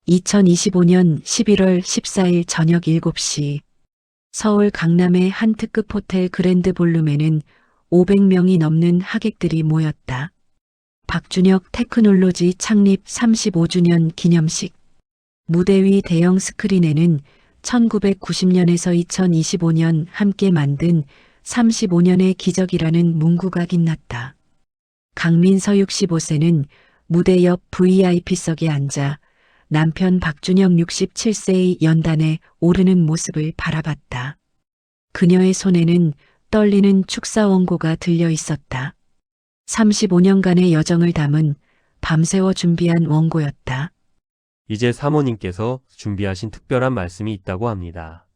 2025년 11월 14일 저녁 7시 서울 강남의 한 특급 호텔 그랜드 볼룸에는 500명이 넘는 하객들이 모였다. 박준혁 테크놀로지 창립 35주년 기념식. 무대 위 대형 스크린에는 1990년에서 2025년 함께 만든 35년의 기적이라는 문구가 빛났다. 강민서 65세는 무대 옆 VIP석에 앉아 남편 박준혁 67세의 연단에 오르는 모습을 바라봤다. 그녀의 손에는 떨리는 축사 원고가 들려 있었다. 35년간의 여정을 담은 밤새워 준비한 원고였다. 이제 사모님께서 준비하신 특별한 말씀이 있다고 합니다.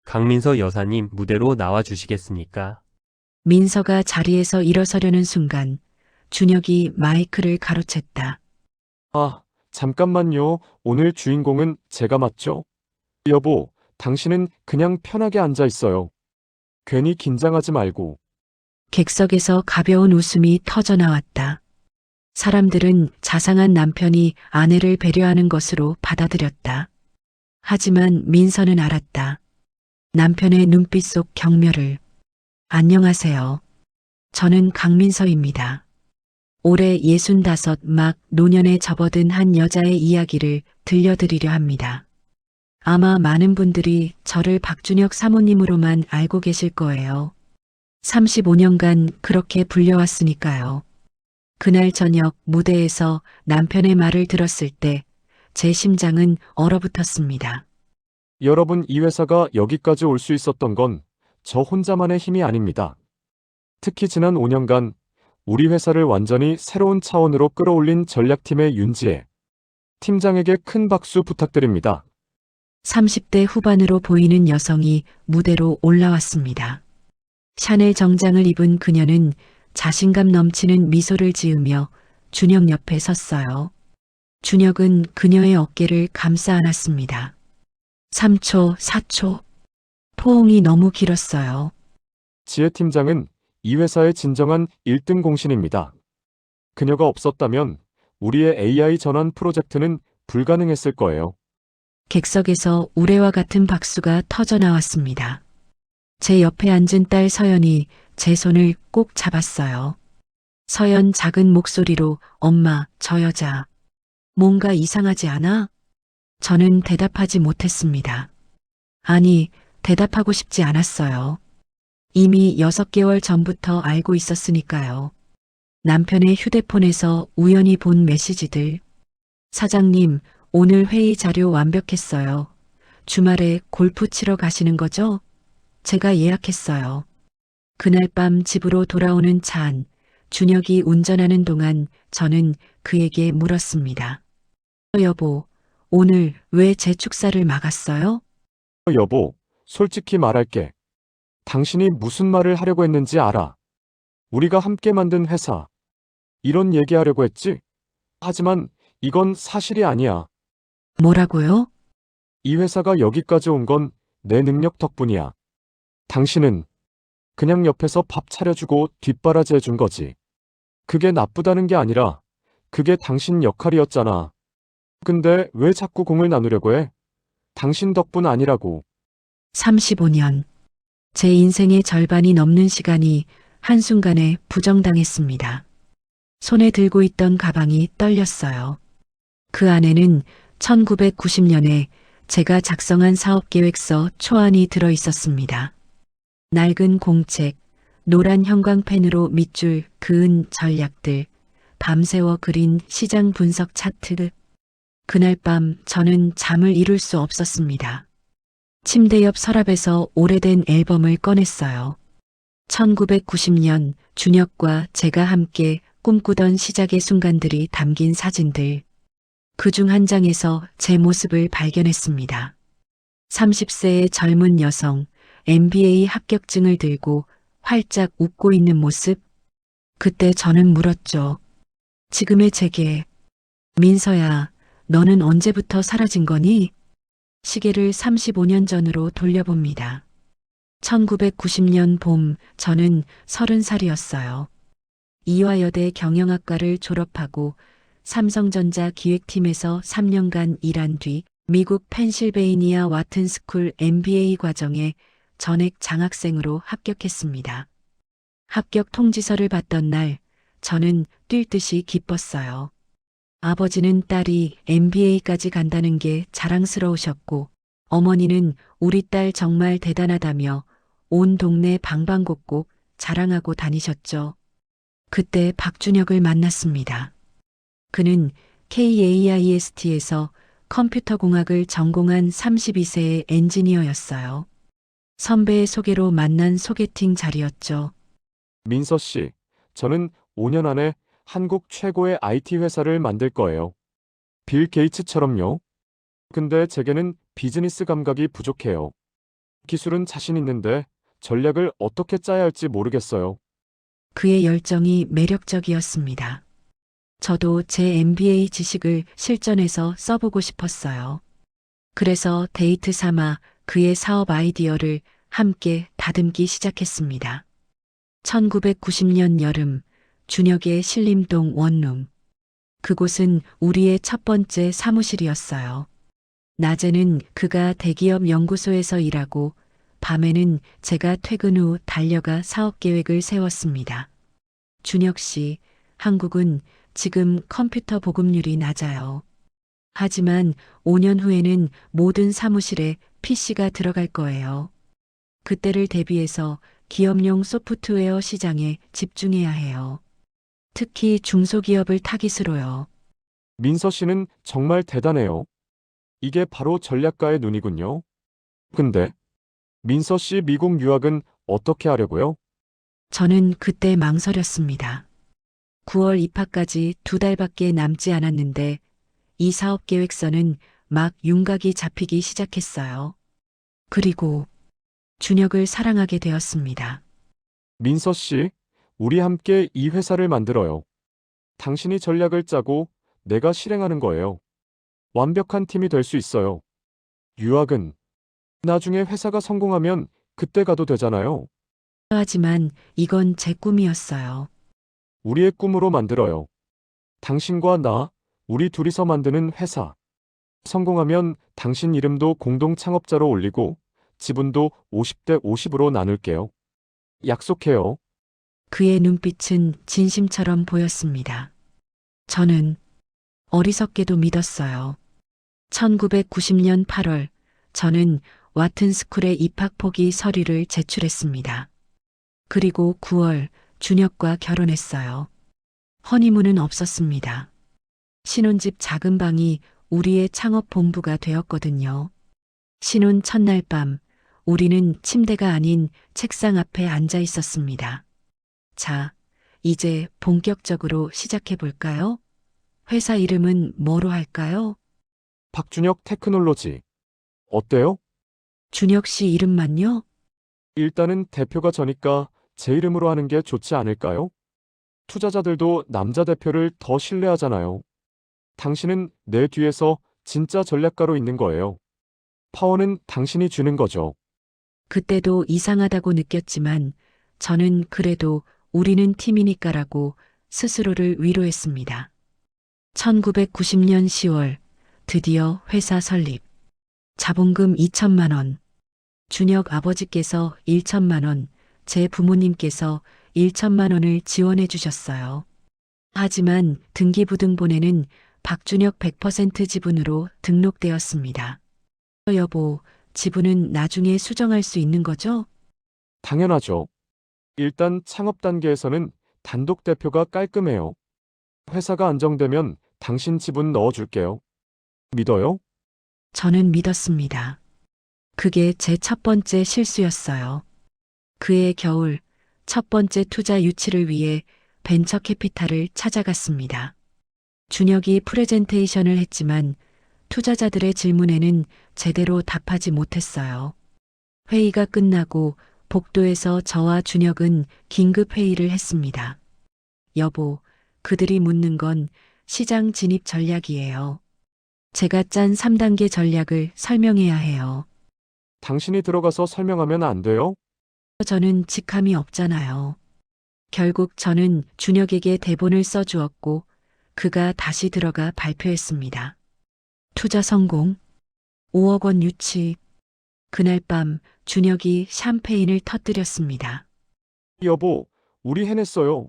강민서 여사님 무대로 나와 주시겠습니까? 민서가 자리에서 일어서려는 순간 준혁이 마이크를 가로챘다. 아, 잠깐만요. 오늘 주인공은 제가 맞죠? 여보, 당신은 그냥 편하게 앉아 있어요. 괜히 긴장하지 말고. 객석에서 가벼운 웃음이 터져나왔다. 사람들은 자상한 남편이 아내를 배려하는 것으로 받아들였다. 하지만 민서는 알았다. 남편의 눈빛 속 경멸을. 안녕하세요. 저는 강민서입니다. 올해 65 막 노년에 접어든 한 여자의 이야기를 들려드리려 합니다. 아마 많은 분들이 저를 박준혁 사모님으로만 알고 계실 거예요. 35년간 그렇게 불려왔으니까요. 그날 저녁 무대에서 남편의 말을 들었을 때 제 심장은 얼어붙었습니다. 여러분, 이 회사가 여기까지 올 수 있었던 건 저 혼자만의 힘이 아닙니다. 특히 지난 5년간 우리 회사를 완전히 새로운 차원으로 끌어올린 전략팀의 윤지혜 팀장에게 큰 박수 부탁드립니다. 30대 후반으로 보이는 여성이 무대로 올라왔습니다. 샤넬 정장을 입은 그녀는 자신감 넘치는 미소를 지으며 준혁 옆에 섰어요. 준혁은 그녀의 어깨를 감싸 안았습니다. 3초, 4초. 포옹이 너무 길었어요. 지혜 팀장은 이 회사의 진정한 1등 공신입니다. 그녀가 없었다면 우리의 AI 전환 프로젝트는 불가능했을 거예요. 객석에서 우레와 같은 박수가 터져 나왔습니다. 제 옆에 앉은 딸 서연이 제 손을 꼭 잡았어요. 서연 작은 목소리로 엄마, 저 여자. 뭔가 이상하지 않아? 저는 대답하지 못했습니다. 아니, 대답하고 싶지 않았어요. 이미 6개월 전부터 알고 있었으니까요. 남편의 휴대폰에서 우연히 본 메시지들. 사장님, 오늘 회의 자료 완벽했어요. 주말에 골프 치러 가시는 거죠? 제가 예약했어요. 그날 밤 집으로 돌아오는 차 안, 준혁이 운전하는 동안 저는 그에게 물었습니다. 여보, 오늘 왜 제 축사를 막았어요? 여보, 솔직히 말할게. 당신이 무슨 말을 하려고 했는지 알아. 우리가 함께 만든 회사. 이런 얘기하려고 했지? 하지만 이건 사실이 아니야. 뭐라고요? 이 회사가 여기까지 온 건 내 능력 덕분이야. 당신은 그냥 옆에서 밥 차려주고 뒷바라지 해준 거지. 그게 나쁘다는 게 아니라 그게 당신 역할이었잖아. 근데 왜 자꾸 공을 나누려고 해? 당신 덕분 아니라고. 35년. 제 인생의 절반이 넘는 시간이 한순간에 부정당했습니다. 손에 들고 있던 가방이 떨렸어요. 그 안에는 1990년에 제가 작성한 사업계획서 초안이 들어 있었습니다. 낡은 공책, 노란 형광펜으로 밑줄 그은 전략들, 밤새워 그린 시장 분석 차트. 그날 밤 저는 잠을 이룰 수 없었습니다. 침대 옆 서랍에서 오래된 앨범을 꺼냈어요. 1990년 준혁과 제가 함께 꿈꾸던 시작의 순간들이 담긴 사진들. 그중 한 장에서 제 모습을 발견했습니다. 30세의 젊은 여성, MBA 합격증을 들고 활짝 웃고 있는 모습. 그때 저는 물었죠. 지금의 제게. 민서야, 너는 언제부터 사라진 거니? 시계를 35년 전으로 돌려봅니다. 1990년 봄, 저는 30살이었어요. 이화여대 경영학과를 졸업하고 삼성전자 기획팀에서 3년간 일한 뒤 미국 펜실베이니아 와튼스쿨 MBA 과정에 전액 장학생으로 합격했습니다. 합격 통지서를 받던 날 저는 뛸 듯이 기뻤어요. 아버지는 딸이 MBA까지 간다는 게 자랑스러우셨고 어머니는 우리 딸 정말 대단하다며 온 동네 방방곡곡 자랑하고 다니셨죠. 그때 박준혁을 만났습니다. 그는 KAIST에서 컴퓨터공학을 전공한 32세의 엔지니어였어요. 선배의 소개로 만난 소개팅 자리였죠. 민서 씨, 저는 5년 안에 한국 최고의 IT 회사를 만들 거예요. 빌 게이츠처럼요. 근데 제게는 비즈니스 감각이 부족해요. 기술은 자신 있는데 전략을 어떻게 짜야 할지 모르겠어요. 그의 열정이 매력적이었습니다. 저도 제 MBA 지식을 실전에서 써보고 싶었어요. 그래서 데이트 삼아 그의 사업 아이디어를 함께 다듬기 시작했습니다. 1990년 여름, 준혁의 신림동 원룸. 그곳은 우리의 첫 번째 사무실이었어요. 낮에는 그가 대기업 연구소에서 일하고 밤에는 제가 퇴근 후 달려가 사업 계획을 세웠습니다. 준혁 씨, 한국은 지금 컴퓨터 보급률이 낮아요. 하지만 5년 후에는 모든 사무실에 PC가 들어갈 거예요. 그때를 대비해서 기업용 소프트웨어 시장에 집중해야 해요. 특히 중소기업을 타깃으로요. 민서 씨는 정말 대단해요. 이게 바로 전략가의 눈이군요. 근데 민서 씨 미국 유학은 어떻게 하려고요? 저는 그때 망설였습니다. 9월 입학까지 2달밖에 남지 않았는데 이 사업 계획서는 막 윤곽이 잡히기 시작했어요. 그리고 준혁을 사랑하게 되었습니다. 민서 씨, 우리 함께 이 회사를 만들어요. 당신이 전략을 짜고 내가 실행하는 거예요. 완벽한 팀이 될 수 있어요. 유학은 나중에 회사가 성공하면 그때 가도 되잖아요. 하지만 이건 제 꿈이었어요. 우리의 꿈으로 만들어요. 당신과 나, 우리 둘이서 만드는 회사. 성공하면 당신 이름도 공동 창업자로 올리고 지분도 50대 50으로 나눌게요. 약속해요. 그의 눈빛은 진심처럼 보였습니다. 저는 어리석게도 믿었어요. 1990년 8월, 저는 와튼스쿨에 입학 포기 서류를 제출했습니다. 그리고 9월, 준혁과 결혼했어요. 허니문은 없었습니다. 신혼집 작은 방이 우리의 창업 본부가 되었거든요. 신혼 첫날 밤, 우리는 침대가 아닌 책상 앞에 앉아 있었습니다. 자, 이제 본격적으로 시작해 볼까요? 회사 이름은 뭐로 할까요? 박준혁 테크놀로지. 어때요? 준혁 씨 이름만요? 일단은 대표가 저니까 제 이름으로 하는 게 좋지 않을까요? 투자자들도 남자 대표를 더 신뢰하잖아요. 당신은 내 뒤에서 진짜 전략가로 있는 거예요. 파워는 당신이 주는 거죠. 그때도 이상하다고 느꼈지만 저는 그래도 우리는 팀이니까라고 스스로를 위로했습니다. 1990년 10월 드디어 회사 설립. 자본금 2천만 원. 준혁 아버지께서 1천만 원, 제 부모님께서 1천만 원을 지원해 주셨어요. 하지만 등기부등본에는 박준혁 100% 지분으로 등록되었습니다. 여보, 지분은 나중에 수정할 수 있는 거죠? 당연하죠. 일단 창업 단계에서는 단독 대표가 깔끔해요. 회사가 안정되면 당신 지분 넣어줄게요. 믿어요? 저는 믿었습니다. 그게 제 첫 번째 실수였어요. 그해 겨울 첫 번째 투자 유치를 위해 벤처 캐피탈을 찾아갔습니다. 준혁이 프레젠테이션을 했지만 투자자들의 질문에는 제대로 답하지 못했어요. 회의가 끝나고 복도에서 저와 준혁은 긴급 회의를 했습니다. 여보, 그들이 묻는 건 시장 진입 전략이에요. 제가 짠 3단계 전략을 설명해야 해요. 당신이 들어가서 설명하면 안 돼요? 저는 직함이 없잖아요. 결국 저는 준혁에게 대본을 써주었고 그가 다시 들어가 발표했습니다. 투자 성공. 5억 원 유치. 그날 밤 준혁이 샴페인을 터뜨렸습니다. 여보, 우리 해냈어요.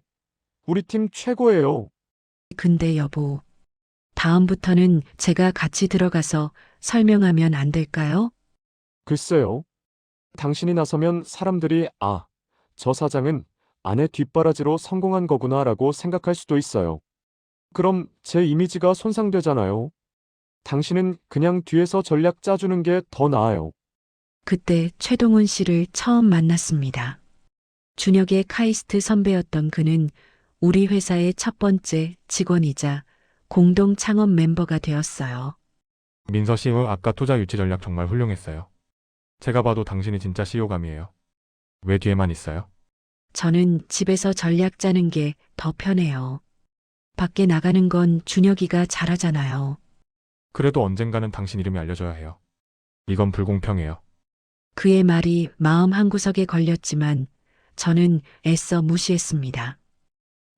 우리 팀 최고예요. 근데 여보, 다음부터는 제가 같이 들어가서 설명하면 안 될까요? 글쎄요. 당신이 나서면 사람들이 저 사장은 아내 뒷바라지로 성공한 거구나라고 생각할 수도 있어요. 그럼 제 이미지가 손상되잖아요. 당신은 그냥 뒤에서 전략 짜주는 게 더 나아요. 그때 최동훈 씨를 처음 만났습니다. 준혁의 카이스트 선배였던 그는 우리 회사의 첫 번째 직원이자 공동 창업 멤버가 되었어요. 민서 씨, 아까 투자 유치 전략 정말 훌륭했어요. 제가 봐도 당신이 진짜 CEO감이에요. 왜 뒤에만 있어요? 저는 집에서 전략 짜는 게 더 편해요. 밖에 나가는 건 준혁이가 잘하잖아요. 그래도 언젠가는 당신 이름이 알려져야 해요. 이건 불공평해요. 그의 말이 마음 한구석에 걸렸지만 저는 애써 무시했습니다.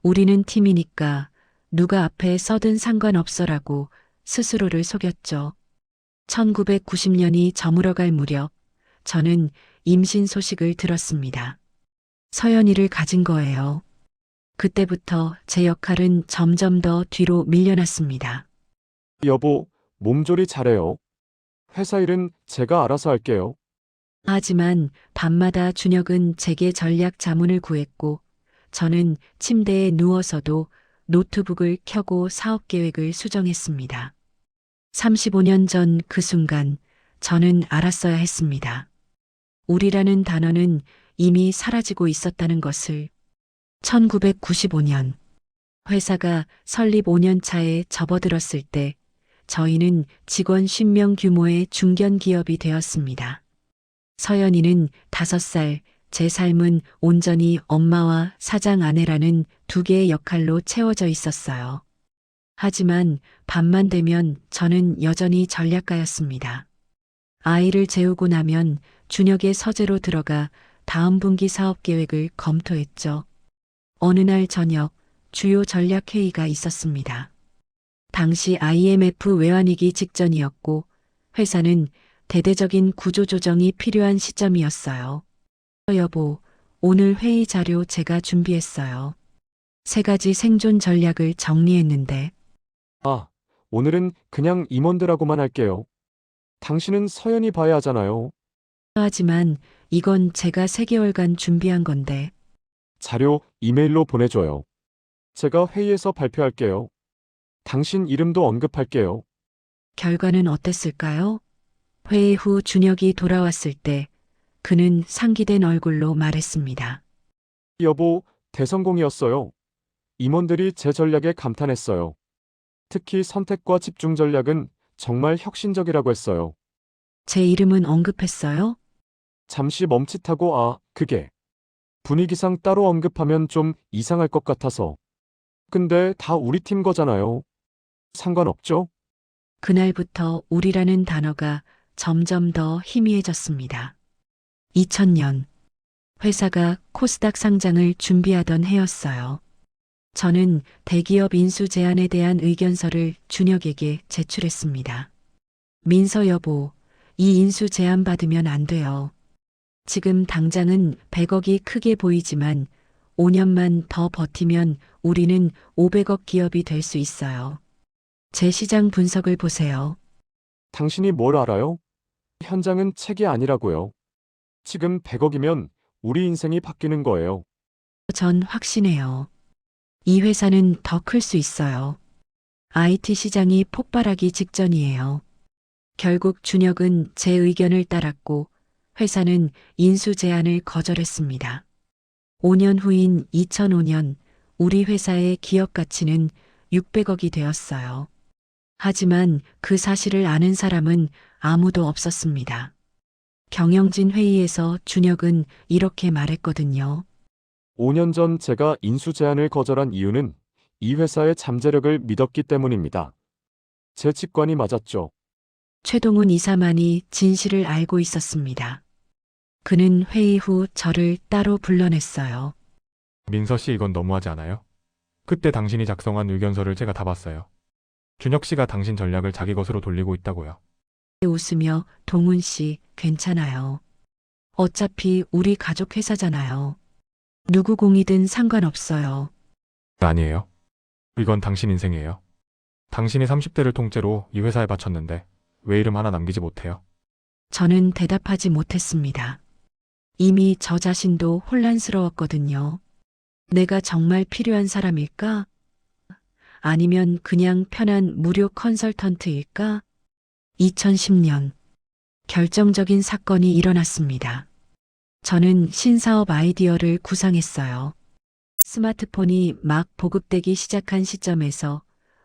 우리는 팀이니까 누가 앞에 서든 상관없어라고 스스로를 속였죠. 1990년이 저물어갈 무렵 저는 임신 소식을 들었습니다. 서연이를 가진 거예요. 그때부터 제 역할은 점점 더 뒤로 밀려났습니다. 여보, 몸조리 잘해요. 회사 일은 제가 알아서 할게요. 하지만 밤마다 준혁은 제게 전략 자문을 구했고 저는 침대에 누워서도 노트북을 켜고 사업 계획을 수정했습니다. 35년 전 그 순간 저는 알았어야 했습니다. 우리라는 단어는 이미 사라지고 있었다는 것을. 1995년 회사가 설립 5년 차에 접어들었을 때 저희는 직원 10명 규모의 중견 기업이 되었습니다. 서연이는 5살, 제 삶은 온전히 엄마와 사장 아내라는 두 개의 역할로 채워져 있었어요. 하지만 밤만 되면 저는 여전히 전략가였습니다. 아이를 재우고 나면 준혁의 서재로 들어가 다음 분기 사업 계획을 검토했죠. 어느 날 저녁 주요 전략 회의가 있었습니다. 당시 IMF 외환위기 직전이었고 회사는 대대적인 구조조정이 필요한 시점이었어요. 여보, 오늘 회의 자료 제가 준비했어요. 3가지 생존 전략을 정리했는데 오늘은 그냥 임원들하고만 할게요. 당신은 서연이 봐야 하잖아요. 하지만 이건 제가 3개월간 준비한 건데 자료 이메일로 보내줘요. 제가 회의에서 발표할게요. 당신 이름도 언급할게요. 결과는 어땠을까요? 회의 후 준혁이 돌아왔을 때 그는 상기된 얼굴로 말했습니다. 여보, 대성공이었어요. 임원들이 제 전략에 감탄했어요. 특히 선택과 집중 전략은 정말 혁신적이라고 했어요. 제 이름은 언급했어요? 잠시 멈칫하고 그게 분위기상 따로 언급하면 좀 이상할 것 같아서. 근데 다 우리 팀 거잖아요. 상관없죠? 그날부터 우리라는 단어가 점점 더 희미해졌습니다. 2000년 회사가 코스닥 상장을 준비하던 해였어요. 저는 대기업 인수 제안에 대한 의견서를 준혁에게 제출했습니다. 민서 여보, 이 인수 제안 받으면 안 돼요. 지금 당장은 100억이 크게 보이지만 5년만 더 버티면 우리는 500억 기업이 될 수 있어요. 제 시장 분석을 보세요. 당신이 뭘 알아요? 현장은 책이 아니라고요. 지금 100억이면 우리 인생이 바뀌는 거예요. 전 확신해요. 이 회사는 더 클 수 있어요. IT 시장이 폭발하기 직전이에요. 결국 준혁은 제 의견을 따랐고 회사는 인수 제안을 거절했습니다. 5년 후인 2005년 우리 회사의 기업 가치는 600억이 되었어요. 하지만 그 사실을 아는 사람은 아무도 없었습니다. 경영진 회의에서 준혁은 이렇게 말했거든요. 5년 전 제가 인수 제안을 거절한 이유는 이 회사의 잠재력을 믿었기 때문입니다. 제 직관이 맞았죠. 최동훈 이사만이 진실을 알고 있었습니다. 그는 회의 후 저를 따로 불러냈어요. 민서 씨, 이건 너무하지 않아요? 그때 당신이 작성한 의견서를 제가 다 봤어요. 준혁 씨가 당신 전략을 자기 것으로 돌리고 있다고요. 웃으며 동훈 씨, 괜찮아요. 어차피 우리 가족 회사잖아요. 누구 공이든 상관없어요. 아니에요. 이건 당신 인생이에요. 당신이 30대를 통째로 이 회사에 바쳤는데 왜 이름 하나 남기지 못해요? 저는 대답하지 못했습니다. 이미 저 자신도 혼란스러웠거든요. 내가 정말 필요한 사람일까? 아니면 그냥 편한 무료 컨설턴트일까? 2010년 결정적인 사건이 일어났습니다. 저는 신사업 아이디어를 구상했어요. 스마트폰이 막 보급되기 시작한 시점에서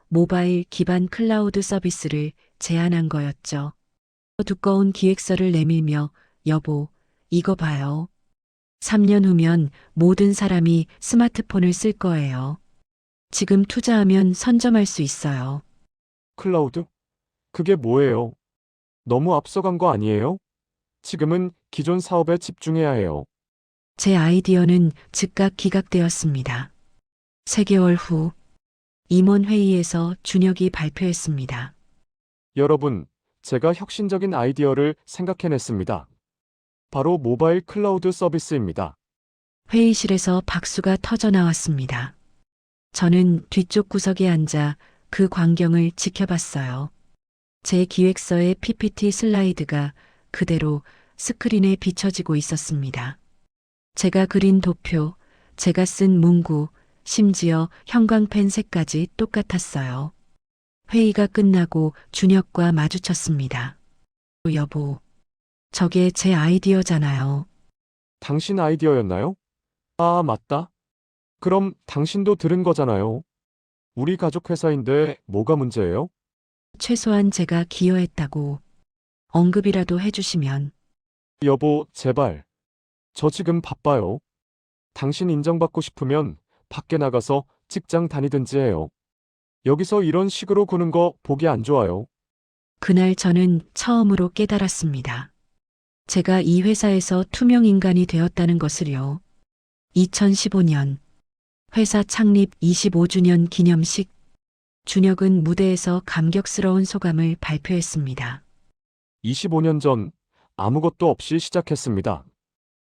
모바일 기반 클라우드 서비스를 제안한 거였죠. 두꺼운 기획서를 내밀며 여보, 이거 봐요. 3년 후면 모든 사람이 스마트폰을 쓸 거예요. 지금 투자하면 선점할 수 있어요. 클라우드? 그게 뭐예요? 너무 앞서간 거 아니에요? 지금은 기존 사업에 집중해야 해요. 제 아이디어는 즉각 기각되었습니다. 3개월 후 임원회의에서 준혁이 발표했습니다. 여러분, 제가 혁신적인 아이디어를 생각해냈습니다. 바로 모바일 클라우드 서비스입니다. 회의실에서 박수가 터져 나왔습니다. 저는 뒤쪽 구석에 앉아 그 광경을 지켜봤어요. 제 기획서의 PPT 슬라이드가 그대로 스크린에 비춰지고 있었습니다. 제가 그린 도표, 제가 쓴 문구, 심지어 형광펜 색까지 똑같았어요. 회의가 끝나고 준혁과 마주쳤습니다. 여보, 저게 제 아이디어잖아요. 당신 아이디어였나요? 아, 맞다. 그럼 당신도 들은 거잖아요. 우리 가족 회사인데 뭐가 문제예요? 최소한 제가 기여했다고 언급이라도 해주시면. 여보, 제발. 저 지금 바빠요. 당신 인정받고 싶으면 밖에 나가서 직장 다니든지 해요. 여기서 이런 식으로 구는 거 보기 안 좋아요. 그날 저는 처음으로 깨달았습니다. 제가 이 회사에서 투명 인간이 되었다는 것을요. 2015년 회사 창립 25주년 기념식, 준혁은 무대에서 감격스러운 소감을 발표했습니다. 25년 전 아무것도 없이 시작했습니다.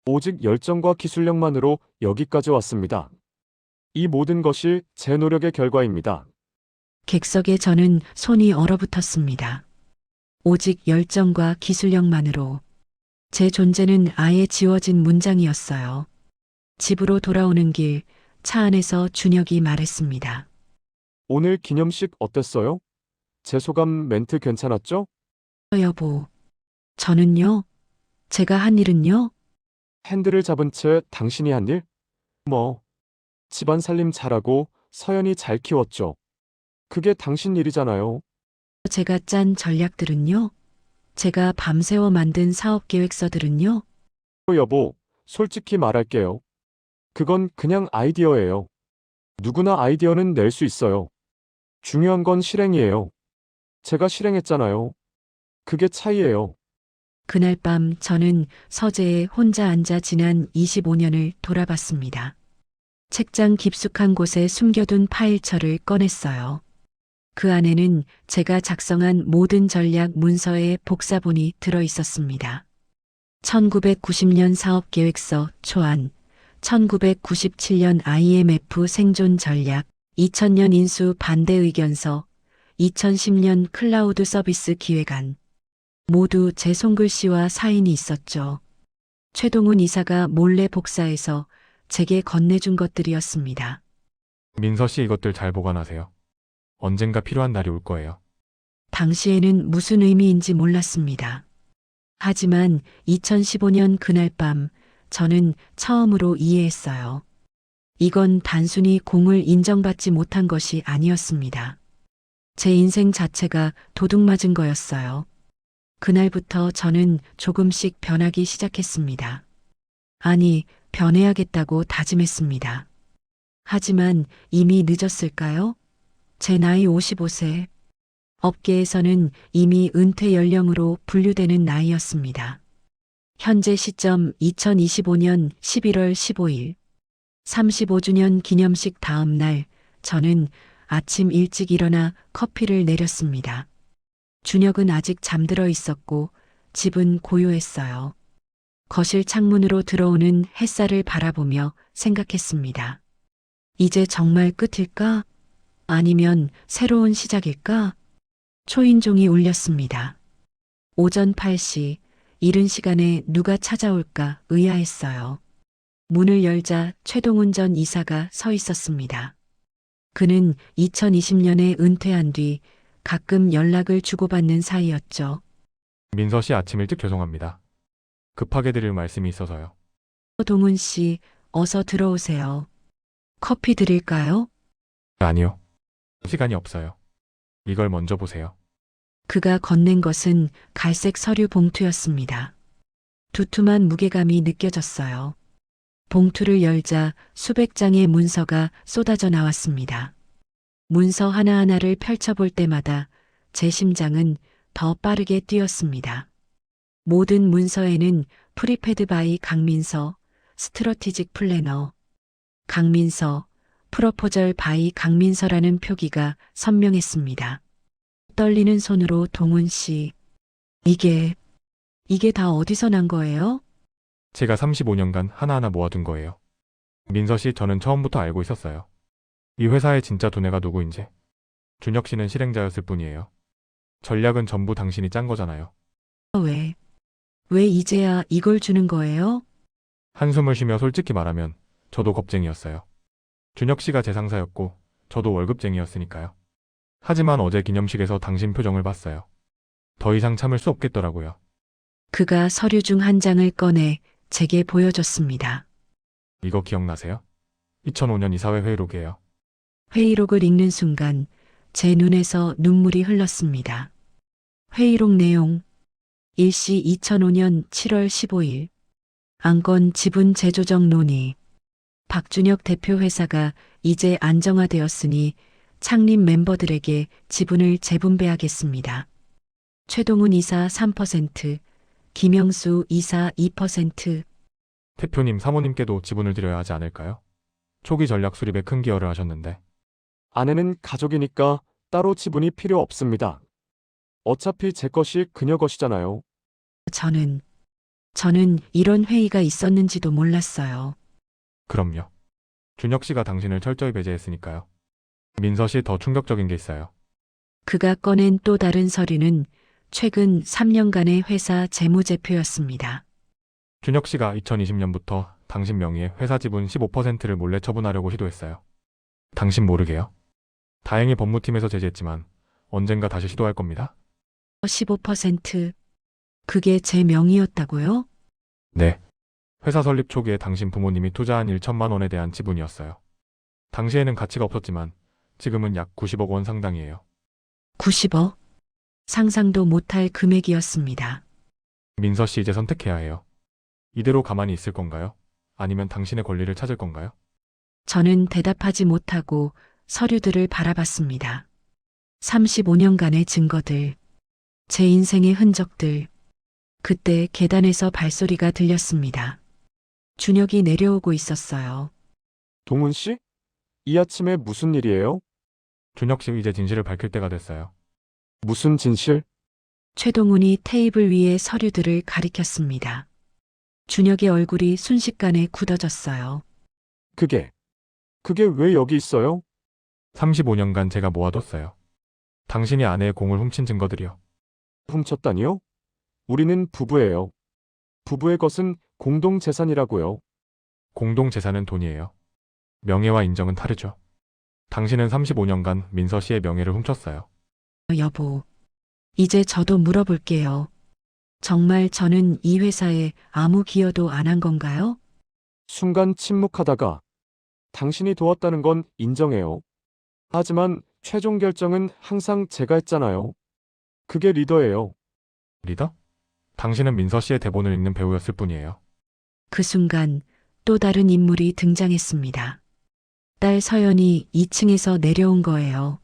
오직 열정과 기술력만으로 여기까지 왔습니다. 이 모든 것이 제 노력의 결과입니다. 객석에 저는 손이 얼어붙었습니다. 오직 열정과 기술력만으로. 제 존재는 아예 지워진 문장이었어요. 집으로 돌아오는 길, 차 안에서 준혁이 말했습니다. 오늘 기념식 어땠어요? 제 소감 멘트 괜찮았죠? 여보, 저는요? 제가 한 일은요? 핸들을 잡은 채 당신이 한 일? 집안 살림 잘하고 서연이 잘 키웠죠. 그게 당신 일이잖아요. 제가 짠 전략들은요? 제가 밤새워 만든 사업 계획서들은요? 여보, 솔직히 말할게요. 그건 그냥 아이디어예요. 누구나 아이디어는 낼 수 있어요. 중요한 건 실행이에요. 제가 실행했잖아요. 그게 차이예요. 그날 밤 저는 서재에 혼자 앉아 지난 25년을 돌아봤습니다. 책장 깊숙한 곳에 숨겨둔 파일처를 꺼냈어요. 그 안에는 제가 작성한 모든 전략 문서의 복사본이 들어 있었습니다. 1990년 사업계획서 초안, 1997년 IMF 생존 전략, 2000년 인수 반대 의견서, 2010년 클라우드 서비스 기획안. 모두 제 손글씨와 사인이 있었죠. 최동훈 이사가 몰래 복사해서 제게 건네준 것들이었습니다. 민서 씨 이것들 잘 보관하세요. 언젠가 필요한 날이 올 거예요. 당시에는 무슨 의미인지 몰랐습니다. 하지만 2015년 그날 밤 저는 처음으로 이해했어요. 이건 단순히 공을 인정받지 못한 것이 아니었습니다. 제 인생 자체가 도둑맞은 거였어요. 그날부터 저는 조금씩 변하기 시작했습니다. 아니, 변해야겠다고 다짐했습니다. 하지만 이미 늦었을까요? 제 나이 55세. 업계에서는 이미 은퇴 연령으로 분류되는 나이였습니다. 현재 시점 2025년 11월 15일. 35주년 기념식 다음 날 저는 아침 일찍 일어나 커피를 내렸습니다. 준혁은 아직 잠들어 있었고 집은 고요했어요. 거실 창문으로 들어오는 햇살을 바라보며 생각했습니다. 이제 정말 끝일까? 아니면 새로운 시작일까? 초인종이 울렸습니다. 오전 8시, 이른 시간에 누가 찾아올까 의아했어요. 문을 열자 최동훈 전 이사가 서 있었습니다. 그는 2020년에 은퇴한 뒤 가끔 연락을 주고받는 사이였죠. 민서 씨 아침 일찍 죄송합니다. 급하게 드릴 말씀이 있어서요. 동훈 씨, 어서 들어오세요. 커피 드릴까요? 아니요. 시간이 없어요. 이걸 먼저 보세요. 그가 건넨 것은 갈색 서류 봉투였습니다. 두툼한 무게감이 느껴졌어요. 봉투를 열자 수백 장의 문서가 쏟아져 나왔습니다. 문서 하나하나를 펼쳐볼 때마다 제 심장은 더 빠르게 뛰었습니다. 모든 문서에는 프리패드 바이 강민서, 스트러티직 플래너, 강민서, 프로포절 바이 강민서라는 표기가 선명했습니다. 떨리는 손으로 동훈 씨, 이게 다 어디서 난 거예요? 제가 35년간 하나하나 모아둔 거예요. 민서 씨, 저는 처음부터 알고 있었어요. 이 회사의 진짜 두뇌가 누구인지. 준혁 씨는 실행자였을 뿐이에요. 전략은 전부 당신이 짠 거잖아요. 왜 이제야 이걸 주는 거예요? 한숨을 쉬며 솔직히 말하면 저도 겁쟁이였어요. 준혁 씨가 제 상사였고 저도 월급쟁이였으니까요. 하지만 어제 기념식에서 당신 표정을 봤어요. 더 이상 참을 수 없겠더라고요. 그가 서류 중 한 장을 꺼내 제게 보여줬습니다. 이거 기억나세요? 2005년 이사회 회의록이에요. 회의록을 읽는 순간 제 눈에서 눈물이 흘렀습니다. 회의록 내용: 일시 2005년 7월 15일 안건 지분 재조정 논의. 박준혁 대표 회사가 이제 안정화되었으니 창립 멤버들에게 지분을 재분배하겠습니다. 최동훈 이사 3%, 김영수 이사 2%. 대표님, 사모님께도 지분을 드려야 하지 않을까요? 초기 전략 수립에 큰 기여를 하셨는데. 아내는 가족이니까 따로 지분이 필요 없습니다. 어차피 제 것이 그녀 것이잖아요. 저는 이런 회의가 있었는지도 몰랐어요. 그럼요. 준혁 씨가 당신을 철저히 배제했으니까요. 민서 씨, 더 충격적인 게 있어요. 그가 꺼낸 또 다른 서류는 최근 3년간의 회사 재무제표였습니다. 준혁 씨가 2020년부터 당신 명의의 회사 지분 15%를 몰래 처분하려고 시도했어요. 당신 모르게요? 다행히 법무팀에서 제지했지만 언젠가 다시 시도할 겁니다. 15%? 그게 제 명의였다고요? 네. 회사 설립 초기에 당신 부모님이 투자한 1천만 원에 대한 지분이었어요. 당시에는 가치가 없었지만 지금은 약 90억 원 상당이에요. 90억? 상상도 못할 금액이었습니다. 민서 씨, 이제 선택해야 해요. 이대로 가만히 있을 건가요? 아니면 당신의 권리를 찾을 건가요? 저는 대답하지 못하고 서류들을 바라봤습니다. 35년간의 증거들, 제 인생의 흔적들. 그때 계단에서 발소리가 들렸습니다. 준혁이 내려오고 있었어요. 동훈 씨? 이 아침에 무슨 일이에요? 준혁 씨, 이제 진실을 밝힐 때가 됐어요. 무슨 진실? 최동훈이 테이블 위에 서류들을 가리켰습니다. 준혁의 얼굴이 순식간에 굳어졌어요. 그게 왜 여기 있어요? 35년간 제가 모아뒀어요. 당신이 아내의 공을 훔친 증거들이요. 훔쳤다니요? 우리는 부부예요. 부부의 것은 공동재산이라고요. 공동재산은 돈이에요. 명예와 인정은 다르죠. 당신은 35년간 민서 씨의 명예를 훔쳤어요. 여보, 이제 저도 물어볼게요. 정말 저는 이 회사에 아무 기여도 안 한 건가요? 순간 침묵하다가 당신이 도왔다는 건 인정해요. 하지만 최종 결정은 항상 제가 했잖아요. 그게 리더예요. 리더? 당신은 민서 씨의 대본을 읽는 배우였을 뿐이에요. 그 순간 또 다른 인물이 등장했습니다. 딸 서연이 2층에서 내려온 거예요.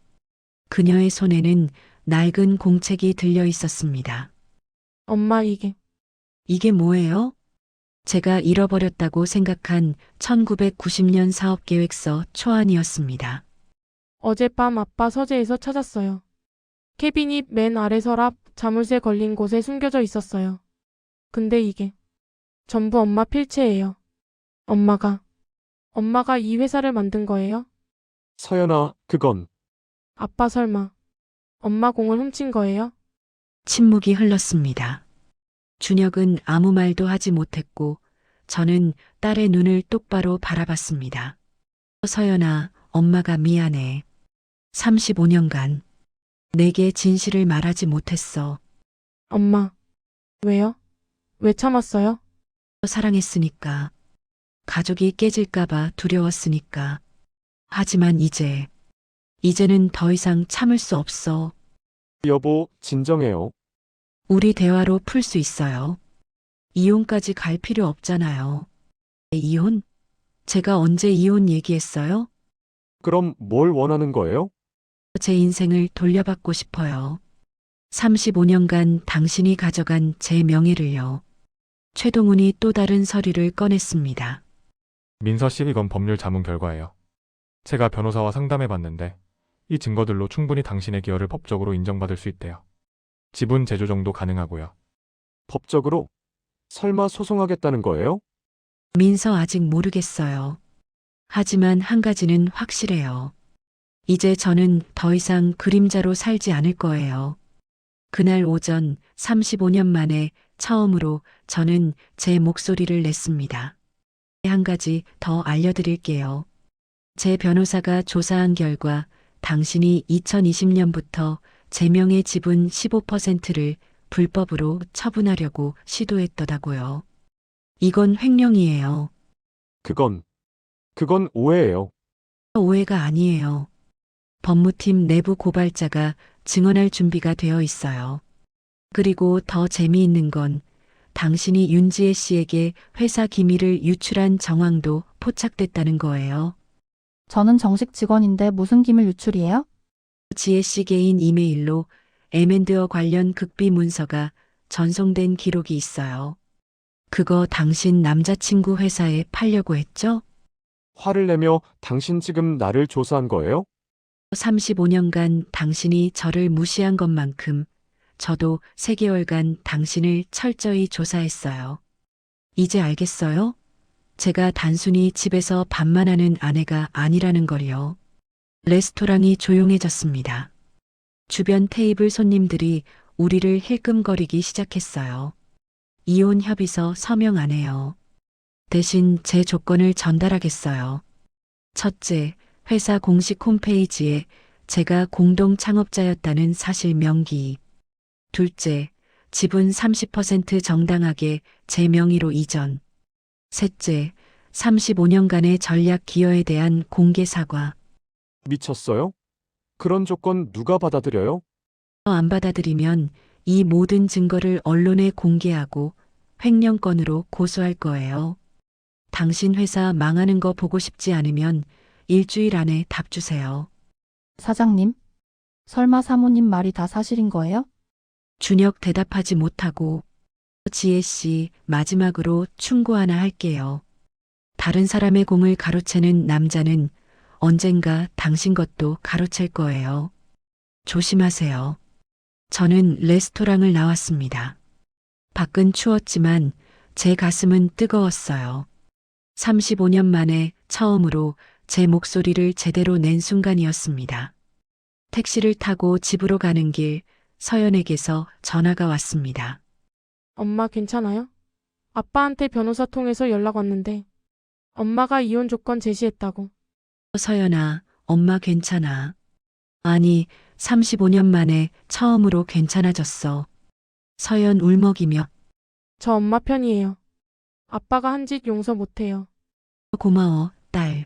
그녀의 손에는 낡은 공책이 들려 있었습니다. 엄마, 이게 뭐예요? 제가 잃어버렸다고 생각한 1990년 사업계획서 초안이었습니다. 어젯밤 아빠 서재에서 찾았어요. 캐비닛 맨 아래 서랍 자물쇠 걸린 곳에 숨겨져 있었어요. 근데 이게 전부 엄마 필체예요. 엄마가 이 회사를 만든 거예요? 서연아, 그건 아빠 설마 엄마 공을 훔친 거예요? 침묵이 흘렀습니다. 준혁은 아무 말도 하지 못했고 저는 딸의 눈을 똑바로 바라봤습니다. 서연아, 엄마가 미안해. 35년간 내게 진실을 말하지 못했어. 엄마, 왜요? 왜 참았어요? 사랑했으니까. 가족이 깨질까봐 두려웠으니까. 하지만 이제는 더 이상 참을 수 없어. 여보, 진정해요. 우리 대화로 풀 수 있어요. 이혼까지 갈 필요 없잖아요. 이혼? 제가 언제 이혼 얘기했어요? 그럼 뭘 원하는 거예요? 제 인생을 돌려받고 싶어요. 35년간 당신이 가져간 제 명예를요. 최동훈이 또 다른 서류를 꺼냈습니다. 민서 씨, 이건 법률 자문 결과예요. 제가 변호사와 상담해 봤는데 이 증거들로 충분히 당신의 기여를 법적으로 인정받을 수 있대요. 지분 재조정도 가능하고요. 법적으로? 설마 소송하겠다는 거예요? 민서 아직 모르겠어요. 하지만 한 가지는 확실해요. 이제 저는 더 이상 그림자로 살지 않을 거예요. 그날 오전 35년 만에 처음으로 저는 제 목소리를 냈습니다. 한 가지 더 알려드릴게요. 제 변호사가 조사한 결과 당신이 2020년부터 제 명의 지분 15%를 불법으로 처분하려고 시도했더라고요. 이건 횡령이에요. 그건 오해예요. 오해가 아니에요. 법무팀 내부 고발자가 증언할 준비가 되어 있어요. 그리고 더 재미있는 건 당신이 윤지혜 씨에게 회사 기밀을 유출한 정황도 포착됐다는 거예요. 저는 정식 직원인데 무슨 기밀 유출이에요? 지혜 씨 개인 이메일로 M&A 관련 극비 문서가 전송된 기록이 있어요. 그거 당신 남자친구 회사에 팔려고 했죠? 화를 내며 당신 지금 나를 조사한 거예요? 35년간 당신이 저를 무시한 것만큼 저도 3개월간 당신을 철저히 조사했어요. 이제 알겠어요? 제가 단순히 집에서 밥만 하는 아내가 아니라는 걸요. 레스토랑이 조용해졌습니다. 주변 테이블 손님들이 우리를 힐끔거리기 시작했어요. 이혼 협의서 서명 안 해요. 대신 제 조건을 전달하겠어요. 첫째, 회사 공식 홈페이지에 제가 공동 창업자였다는 사실 명기. 둘째, 지분 30% 정당하게 제 명의로 이전. 셋째, 35년간의 전략 기여에 대한 공개 사과. 미쳤어요? 그런 조건 누가 받아들여요? 안 받아들이면 이 모든 증거를 언론에 공개하고 횡령건으로 고소할 거예요. 당신 회사 망하는 거 보고 싶지 않으면 일주일 안에 답 주세요. 사장님? 설마 사모님 말이 다 사실인 거예요? 준혁 대답하지 못하고 지혜 씨 마지막으로 충고 하나 할게요. 다른 사람의 공을 가로채는 남자는 언젠가 당신 것도 가로챌 거예요. 조심하세요. 저는 레스토랑을 나왔습니다. 밖은 추웠지만 제 가슴은 뜨거웠어요. 35년 만에 처음으로 제 목소리를 제대로 낸 순간이었습니다. 택시를 타고 집으로 가는 길 서연에게서 전화가 왔습니다. 엄마 괜찮아요? 아빠한테 변호사 통해서 연락 왔는데 엄마가 이혼 조건 제시했다고. 서연아, 엄마 괜찮아. 아니, 35년 만에 처음으로 괜찮아졌어. 서연 울먹이며 저 엄마 편이에요. 아빠가 한 짓 용서 못해요. 고마워, 딸.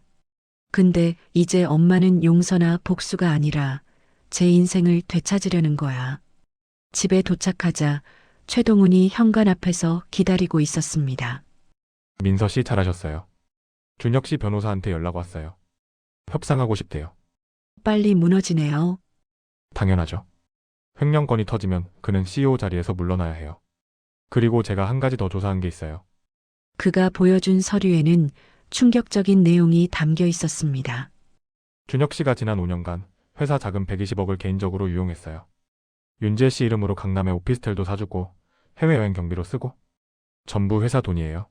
근데 이제 엄마는 용서나 복수가 아니라 제 인생을 되찾으려는 거야. 집에 도착하자 최동훈이 현관 앞에서 기다리고 있었습니다. 민서 씨 잘하셨어요. 준혁 씨 변호사한테 연락 왔어요. 협상하고 싶대요. 빨리 무너지네요. 당연하죠. 횡령건이 터지면 그는 CEO 자리에서 물러나야 해요. 그리고 제가 한 가지 더 조사한 게 있어요. 그가 보여준 서류에는 충격적인 내용이 담겨 있었습니다. 준혁 씨가 지난 5년간 회사 자금 120억을 개인적으로 유용했어요. 윤재 씨 이름으로 강남에 오피스텔도 사주고 해외여행 경비로 쓰고 전부 회사 돈이에요.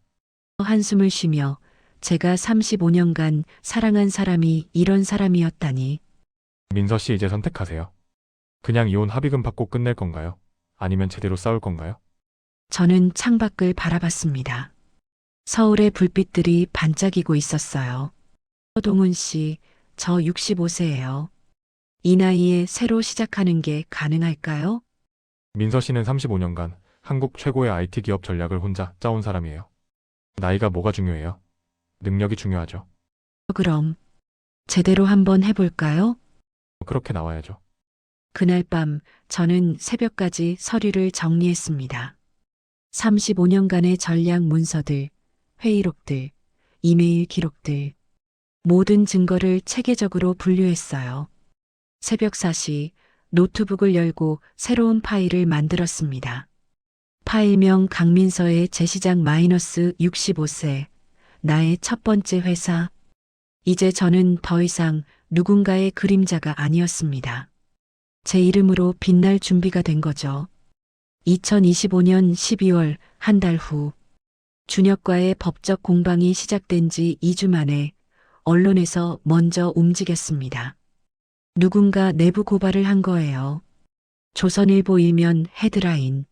한숨을 쉬며 제가 35년간 사랑한 사람이 이런 사람이었다니. 민서 씨 이제 선택하세요. 그냥 이혼 합의금 받고 끝낼 건가요? 아니면 제대로 싸울 건가요? 저는 창밖을 바라봤습니다. 서울의 불빛들이 반짝이고 있었어요. 동훈 씨, 저 65세예요. 이 나이에 새로 시작하는 게 가능할까요? 민서 씨는 35년간 한국 최고의 IT 기업 전략을 혼자 짜온 사람이에요. 나이가 뭐가 중요해요? 능력이 중요하죠. 그럼 제대로 한번 해볼까요? 그렇게 나와야죠. 그날 밤 저는 새벽까지 서류를 정리했습니다. 35년간의 전략 문서들, 회의록들, 이메일 기록들, 모든 증거를 체계적으로 분류했어요. 새벽 4시 노트북을 열고 새로운 파일을 만들었습니다. 파일명 강민서의 재시작 -65세, 나의 첫 번째 회사. 이제 저는 더 이상 누군가의 그림자가 아니었습니다. 제 이름으로 빛날 준비가 된 거죠. 2025년 12월 한 달 후, 준혁과의 법적 공방이 시작된 지 2주 만에 언론에서 먼저 움직였습니다. 누군가 내부 고발을 한 거예요. 조선일보 일면 헤드라인.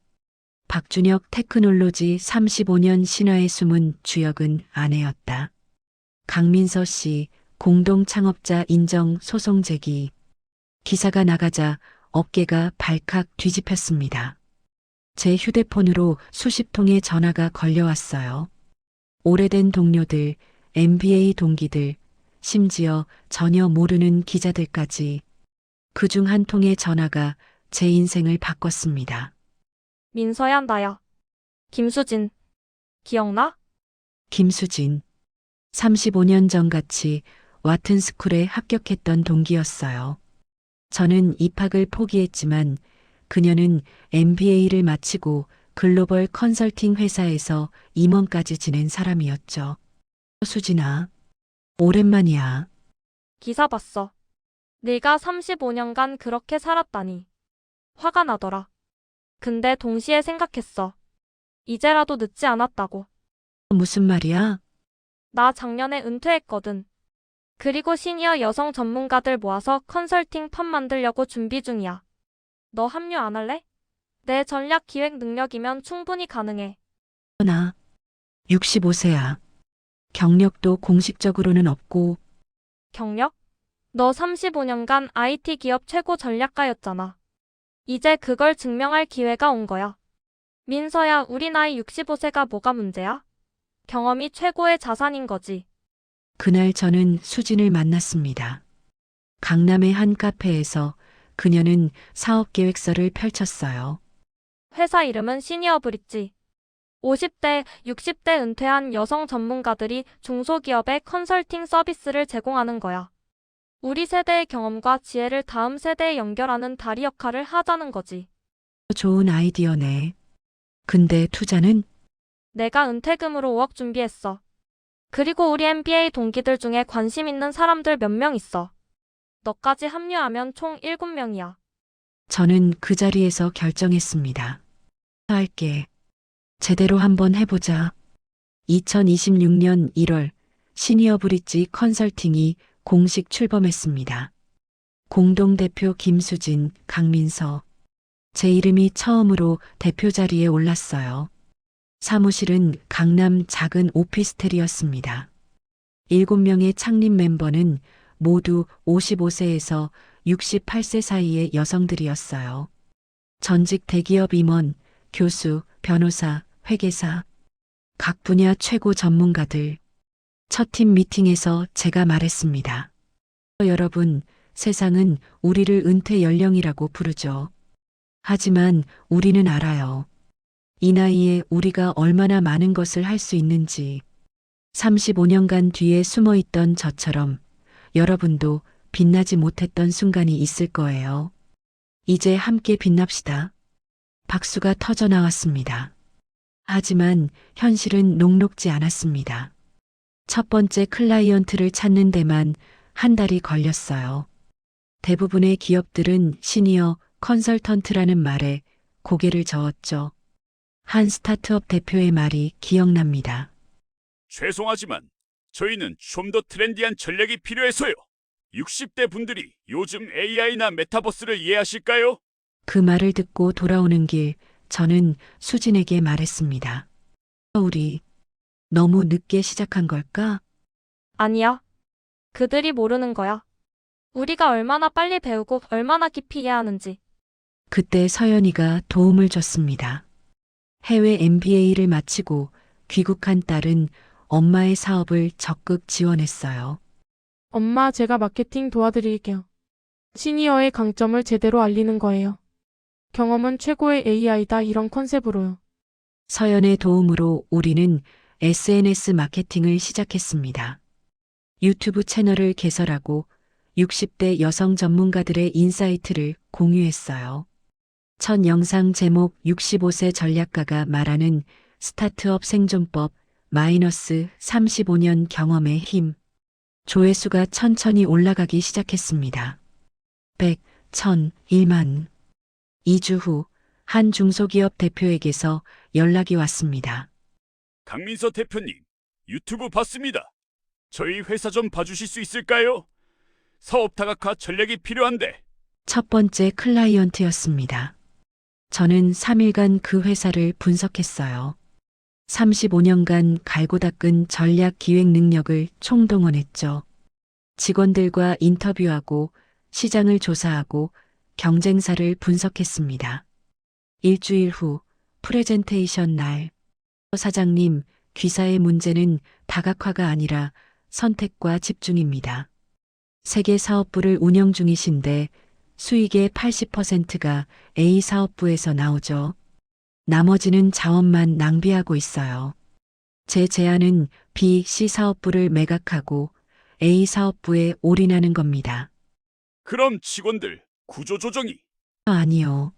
박준혁 테크놀로지 35년 신화에 숨은 주역은 아내였다. 강민서 씨 공동 창업자 인정 소송 제기. 기사가 나가자 어깨가 발칵 뒤집혔습니다. 제 휴대폰으로 수십 통의 전화가 걸려왔어요. 오래된 동료들, MBA 동기들, 심지어 전혀 모르는 기자들까지. 그중 한 통의 전화가 제 인생을 바꿨습니다. 민서야, 나야. 김수진. 기억나? 김수진. 35년 전같이 와튼스쿨에 합격했던 동기였어요. 저는 입학을 포기했지만 그녀는 MBA를 마치고 글로벌 컨설팅 회사에서 임원까지 지낸 사람이었죠. 수진아, 오랜만이야. 기사 봤어. 네가 35년간 그렇게 살았다니. 화가 나더라. 근데 동시에 생각했어. 이제라도 늦지 않았다고. 무슨 말이야? 나 작년에 은퇴했거든. 그리고 시니어 여성 전문가들 모아서 컨설팅 펌 만들려고 준비 중이야. 너 합류 안 할래? 내 전략 기획 능력이면 충분히 가능해. 나 65세야. 경력도 공식적으로는 없고 경력? 너 35년간 IT 기업 최고 전략가였잖아. 이제 그걸 증명할 기회가 온 거야. 민서야, 우리 나이 65세가 뭐가 문제야? 경험이 최고의 자산인 거지. 그날 저는 수진을 만났습니다. 강남의 한 카페에서 그녀는 사업 계획서를 펼쳤어요. 회사 이름은 시니어 브릿지. 50대, 60대 은퇴한 여성 전문가들이 중소기업에 컨설팅 서비스를 제공하는 거야. 우리 세대의 경험과 지혜를 다음 세대에 연결하는 다리 역할을 하자는 거지. 좋은 아이디어네. 근데 투자는? 내가 은퇴금으로 5억 준비했어. 그리고 우리 MBA 동기들 중에 관심 있는 사람들 몇 명 있어. 너까지 합류하면 총 7명이야. 저는 그 자리에서 결정했습니다. 할게. 제대로 한번 해보자. 2026년 1월 시니어 브릿지 컨설팅이 공식 출범했습니다. 공동대표 김수진, 강민서. 제 이름이 처음으로 대표 자리에 올랐어요. 사무실은 강남 작은 오피스텔이었습니다. 7명의 창립 멤버는 모두 55세에서 68세 사이의 여성들이었어요. 전직 대기업 임원, 교수, 변호사, 회계사, 각 분야 최고 전문가들. 첫 팀 미팅에서 제가 말했습니다. 여러분, 세상은 우리를 은퇴 연령이라고 부르죠. 하지만 우리는 알아요. 이 나이에 우리가 얼마나 많은 것을 할 수 있는지. 35년간 뒤에 숨어 있던 저처럼 여러분도 빛나지 못했던 순간이 있을 거예요. 이제 함께 빛납시다. 박수가 터져 나왔습니다. 하지만 현실은 녹록지 않았습니다. 첫 번째 클라이언트를 찾는 데만 한 달이 걸렸어요. 대부분의 기업들은 시니어 컨설턴트라는 말에 고개를 저었죠. 한 스타트업 대표의 말이 기억납니다. 죄송하지만 저희는 좀 더 트렌디한 전략이 필요해서요. 60대 분들이 요즘 AI나 메타버스를 이해하실까요? 그 말을 듣고 돌아오는 길, 저는 수진에게 말했습니다. 우리 너무 늦게 시작한 걸까? 아니야. 그들이 모르는 거야. 우리가 얼마나 빨리 배우고 얼마나 깊이 이해하는지. 그때 서연이가 도움을 줬습니다. 해외 MBA를 마치고 귀국한 딸은 엄마의 사업을 적극 지원했어요. 엄마, 제가 마케팅 도와드릴게요. 시니어의 강점을 제대로 알리는 거예요. 경험은 최고의 AI다, 이런 컨셉으로요. 서연의 도움으로 우리는 SNS 마케팅을 시작했습니다. 유튜브 채널을 개설하고 60대 여성 전문가들의 인사이트를 공유했어요. 첫 영상 제목 65세 전략가가 말하는 스타트업 생존법 -35년 경험의 힘. 조회수가 천천히 올라가기 시작했습니다. 100, 1000, 1만. 2주 후 한 중소기업 대표에게서 연락이 왔습니다. 강민서 대표님, 유튜브 봤습니다. 저희 회사 좀 봐주실 수 있을까요? 사업 다각화 전략이 필요한데. 첫 번째 클라이언트였습니다. 저는 3일간 그 회사를 분석했어요. 35년간 갈고 닦은 전략 기획 능력을 총동원했죠. 직원들과 인터뷰하고 시장을 조사하고 경쟁사를 분석했습니다. 일주일 후 프레젠테이션 날. 사장님, 귀사의 문제는 다각화가 아니라 선택과 집중입니다. 세계 사업부를 운영 중이신데 수익의 80%가 A 사업부에서 나오죠. 나머지는 자원만 낭비하고 있어요. 제 제안은 B, C 사업부를 매각하고 A 사업부에 올인하는 겁니다. 그럼 직원들 구조 조정이. 아니요.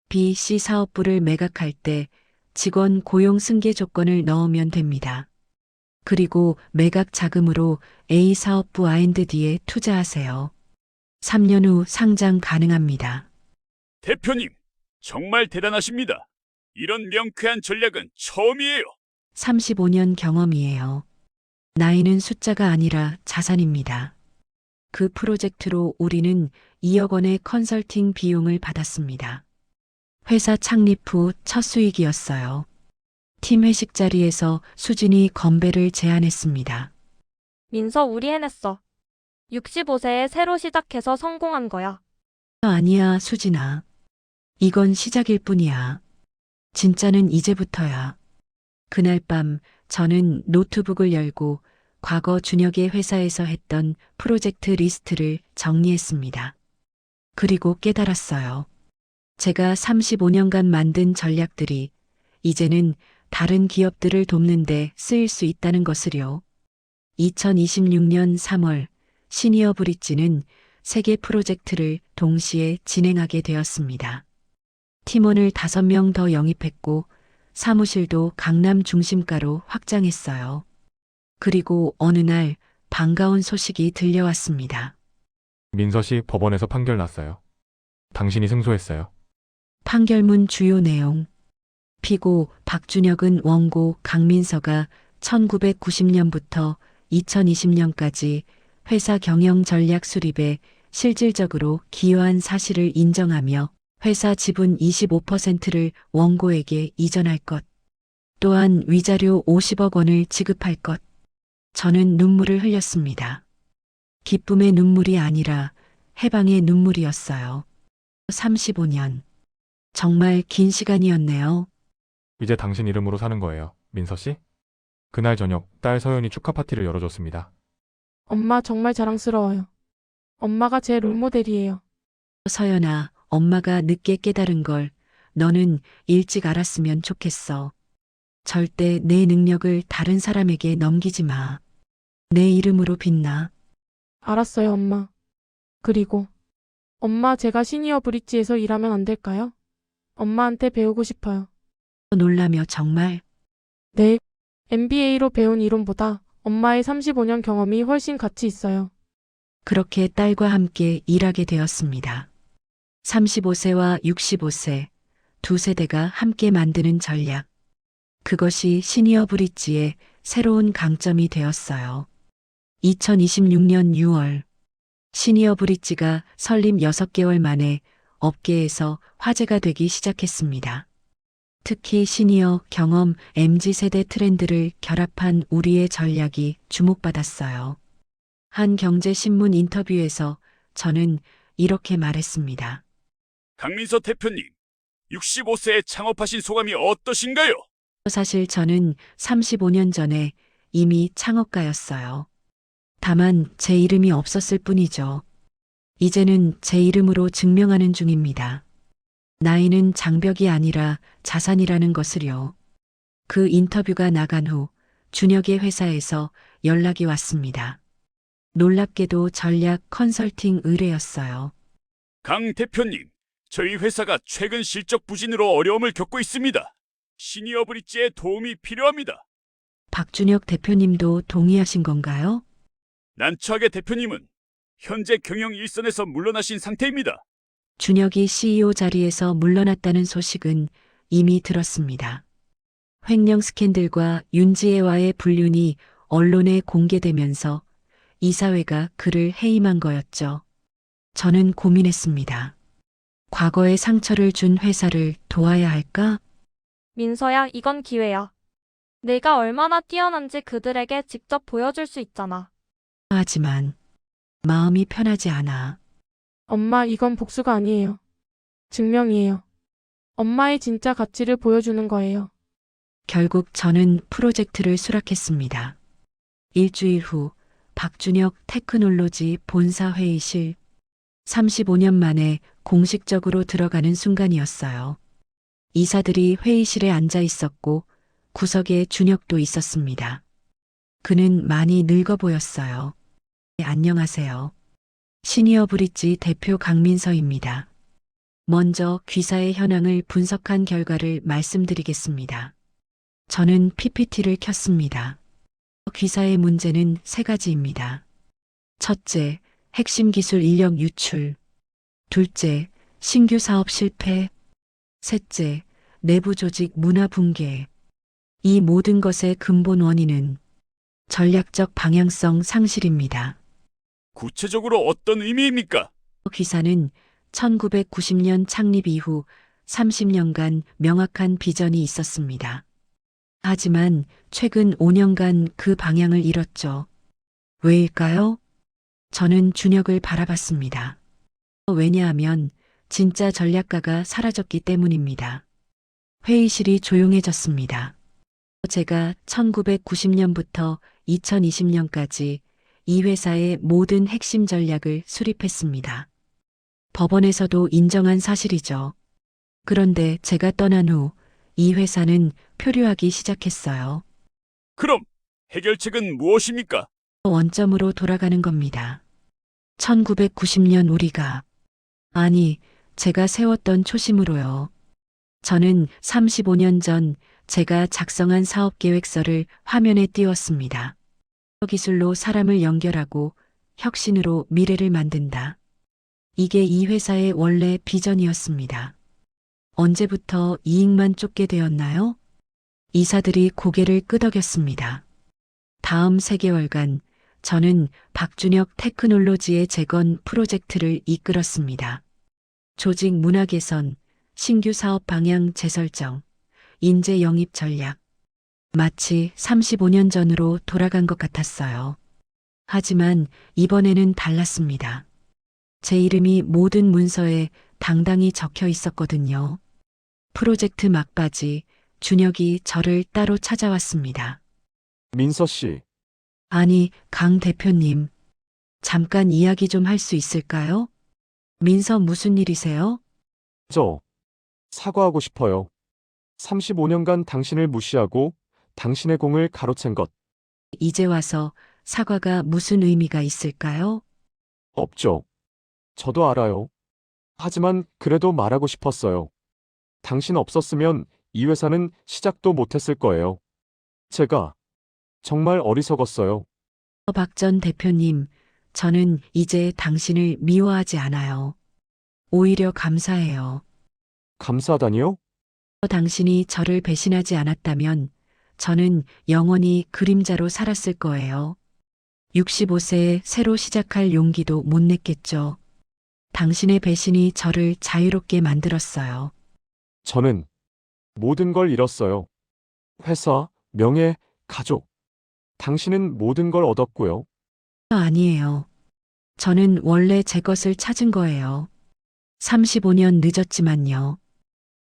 B, C 사업부를 매각할 때 직원 고용 승계 조건을 넣으면 됩니다. 그리고 매각 자금으로 A 사업부 R&D에 투자하세요. 3년 후 상장 가능합니다. 대표님, 정말 대단하십니다. 이런 명쾌한 전략은 처음이에요. 35년 경험이에요. 나이는 숫자가 아니라 자산입니다. 그 프로젝트로 우리는 2억 원의 컨설팅 비용을 받았습니다. 회사 창립 후 첫 수익이었어요. 팀 회식 자리에서 수진이 건배를 제안했습니다. 민서, 우리 해냈어. 65세에 새로 시작해서 성공한 거야. 아니야, 수진아. 이건 시작일 뿐이야. 진짜는 이제부터야. 그날 밤 저는 노트북을 열고 과거 준혁의 회사에서 했던 프로젝트 리스트를 정리했습니다. 그리고 깨달았어요. 제가 35년간 만든 전략들이 이제는 다른 기업들을 돕는데 쓰일 수 있다는 것을요. 2026년 3월 시니어 브릿지는 세개 프로젝트를 동시에 진행하게 되었습니다. 팀원을 5명 더 영입했고 사무실도 강남 중심가로 확장했어요. 그리고 어느 날 반가운 소식이 들려왔습니다. 민서 씨 법원에서 판결 났어요. 당신이 승소했어요. 판결문 주요 내용. 피고 박준혁은 원고 강민서가 1990년부터 2020년까지 회사 경영 전략 수립에 실질적으로 기여한 사실을 인정하며 회사 지분 25%를 원고에게 이전할 것. 또한 위자료 50억 원을 지급할 것. 저는 눈물을 흘렸습니다. 기쁨의 눈물이 아니라 해방의 눈물이었어요. 35년. 정말 긴 시간이었네요. 이제 당신 이름으로 사는 거예요. 민서 씨? 그날 저녁 딸 서연이 축하 파티를 열어줬습니다. 엄마, 정말 자랑스러워요. 엄마가 제 롤모델이에요. 서연아, 엄마가 늦게 깨달은 걸 너는 일찍 알았으면 좋겠어. 절대 내 능력을 다른 사람에게 넘기지 마. 내 이름으로 빛나. 알았어요, 엄마. 그리고 엄마, 제가 시니어 브릿지에서 일하면 안 될까요? 엄마한테 배우고 싶어요. 놀라며 정말 네. MBA로 배운 이론보다 엄마의 35년 경험이 훨씬 가치 있어요. 그렇게 딸과 함께 일하게 되었습니다. 35세와 65세, 두 세대가 함께 만드는 전략. 그것이 시니어 브릿지의 새로운 강점이 되었어요. 2026년 6월, 시니어 브릿지가 설립 6개월 만에 업계에서 화제가 되기 시작했습니다. 특히 시니어 경험 MZ세대 트렌드를 결합한 우리의 전략이 주목받았어요. 한 경제신문 인터뷰에서 저는 이렇게 말했습니다. 강민서 대표님, 65세에 창업하신 소감이 어떠신가요? 사실 저는 35년 전에 이미 창업가였어요. 다만 제 이름이 없었을 뿐이죠. 이제는 제 이름으로 증명하는 중입니다. 나이는 장벽이 아니라 자산이라는 것을요. 그 인터뷰가 나간 후 준혁의 회사에서 연락이 왔습니다. 놀랍게도 전략 컨설팅 의뢰였어요. 강 대표님, 저희 회사가 최근 실적 부진으로 어려움을 겪고 있습니다. 시니어 브릿지의 도움이 필요합니다. 박준혁 대표님도 동의하신 건가요? 난처하게 대표님은 현재 경영 일선에서 물러나신 상태입니다. 준혁이 CEO 자리에서 물러났다는 소식은 이미 들었습니다. 횡령 스캔들과 윤지혜와의 불륜이 언론에 공개되면서 이사회가 그를 해임한 거였죠. 저는 고민했습니다. 과거에 상처를 준 회사를 도와야 할까? 민서야, 이건 기회야. 내가 얼마나 뛰어난지 그들에게 직접 보여줄 수 있잖아. 하지만 마음이 편하지 않아. 엄마, 이건 복수가 아니에요. 증명이에요. 엄마의 진짜 가치를 보여주는 거예요. 결국 저는 프로젝트를 수락했습니다. 일주일 후 박준혁 테크놀로지 본사 회의실. 35년 만에 공식적으로 들어가는 순간이었어요. 이사들이 회의실에 앉아 있었고 구석에 준혁도 있었습니다. 그는 많이 늙어 보였어요. 안녕하세요. 시니어 브릿지 대표 강민서입니다. 먼저 귀사의 현황을 분석한 결과를 말씀드리겠습니다. 저는 PPT를 켰습니다. 귀사의 문제는 3가지입니다. 첫째, 핵심 기술 인력 유출. 둘째, 신규 사업 실패. 셋째, 내부 조직 문화 붕괴. 이 모든 것의 근본 원인은 전략적 방향성 상실입니다. 구체적으로 어떤 의미입니까? 귀사는 1990년 창립 이후 30년간 명확한 비전이 있었습니다. 하지만 최근 5년간 그 방향을 잃었죠. 왜일까요? 저는 준혁을 바라봤습니다. 왜냐하면 진짜 전략가가 사라졌기 때문입니다. 회의실이 조용해졌습니다. 제가 1990년부터 2020년까지 이 회사의 모든 핵심 전략을 수립했습니다. 법원에서도 인정한 사실이죠. 그런데 제가 떠난 후 이 회사는 표류하기 시작했어요. 그럼 해결책은 무엇입니까? 원점으로 돌아가는 겁니다. 1990년 우리가, 아니, 제가 세웠던 초심으로요. 저는 35년 전 제가 작성한 사업 계획서를 화면에 띄웠습니다. 기술로 사람을 연결하고 혁신으로 미래를 만든다. 이게 이 회사의 원래 비전이었습니다. 언제부터 이익만 쫓게 되었나요? 이사들이 고개를 끄덕였습니다. 다음 3개월간 저는 박준혁 테크놀로지의 재건 프로젝트를 이끌었습니다. 조직 문화 개선, 신규 사업 방향 재설정, 인재 영입 전략. 마치 35년 전으로 돌아간 것 같았어요. 하지만 이번에는 달랐습니다. 제 이름이 모든 문서에 당당히 적혀 있었거든요. 프로젝트 막바지, 준혁이 저를 따로 찾아왔습니다. 민서 씨, 아니, 강 대표님. 잠깐 이야기 좀 할 수 있을까요? 민서 무슨 일이세요? 저 사과하고 싶어요. 35년간 당신을 무시하고 당신의 공을 가로챈 것 이제 와서 사과가 무슨 의미가 있을까요? 없죠. 저도 알아요. 하지만 그래도 말하고 싶었어요. 당신 없었으면 이 회사는 시작도 못했을 거예요. 제가 정말 어리석었어요. 박 전 대표님, 저는 이제 당신을 미워하지 않아요. 오히려 감사해요. 감사하다니요? 당신이 저를 배신하지 않았다면 저는 영원히 그림자로 살았을 거예요. 65세에 새로 시작할 용기도 못 냈겠죠. 당신의 배신이 저를 자유롭게 만들었어요. 저는 모든 걸 잃었어요. 회사, 명예, 가족. 당신은 모든 걸 얻었고요. 아니에요. 저는 원래 제 것을 찾은 거예요. 35년 늦었지만요.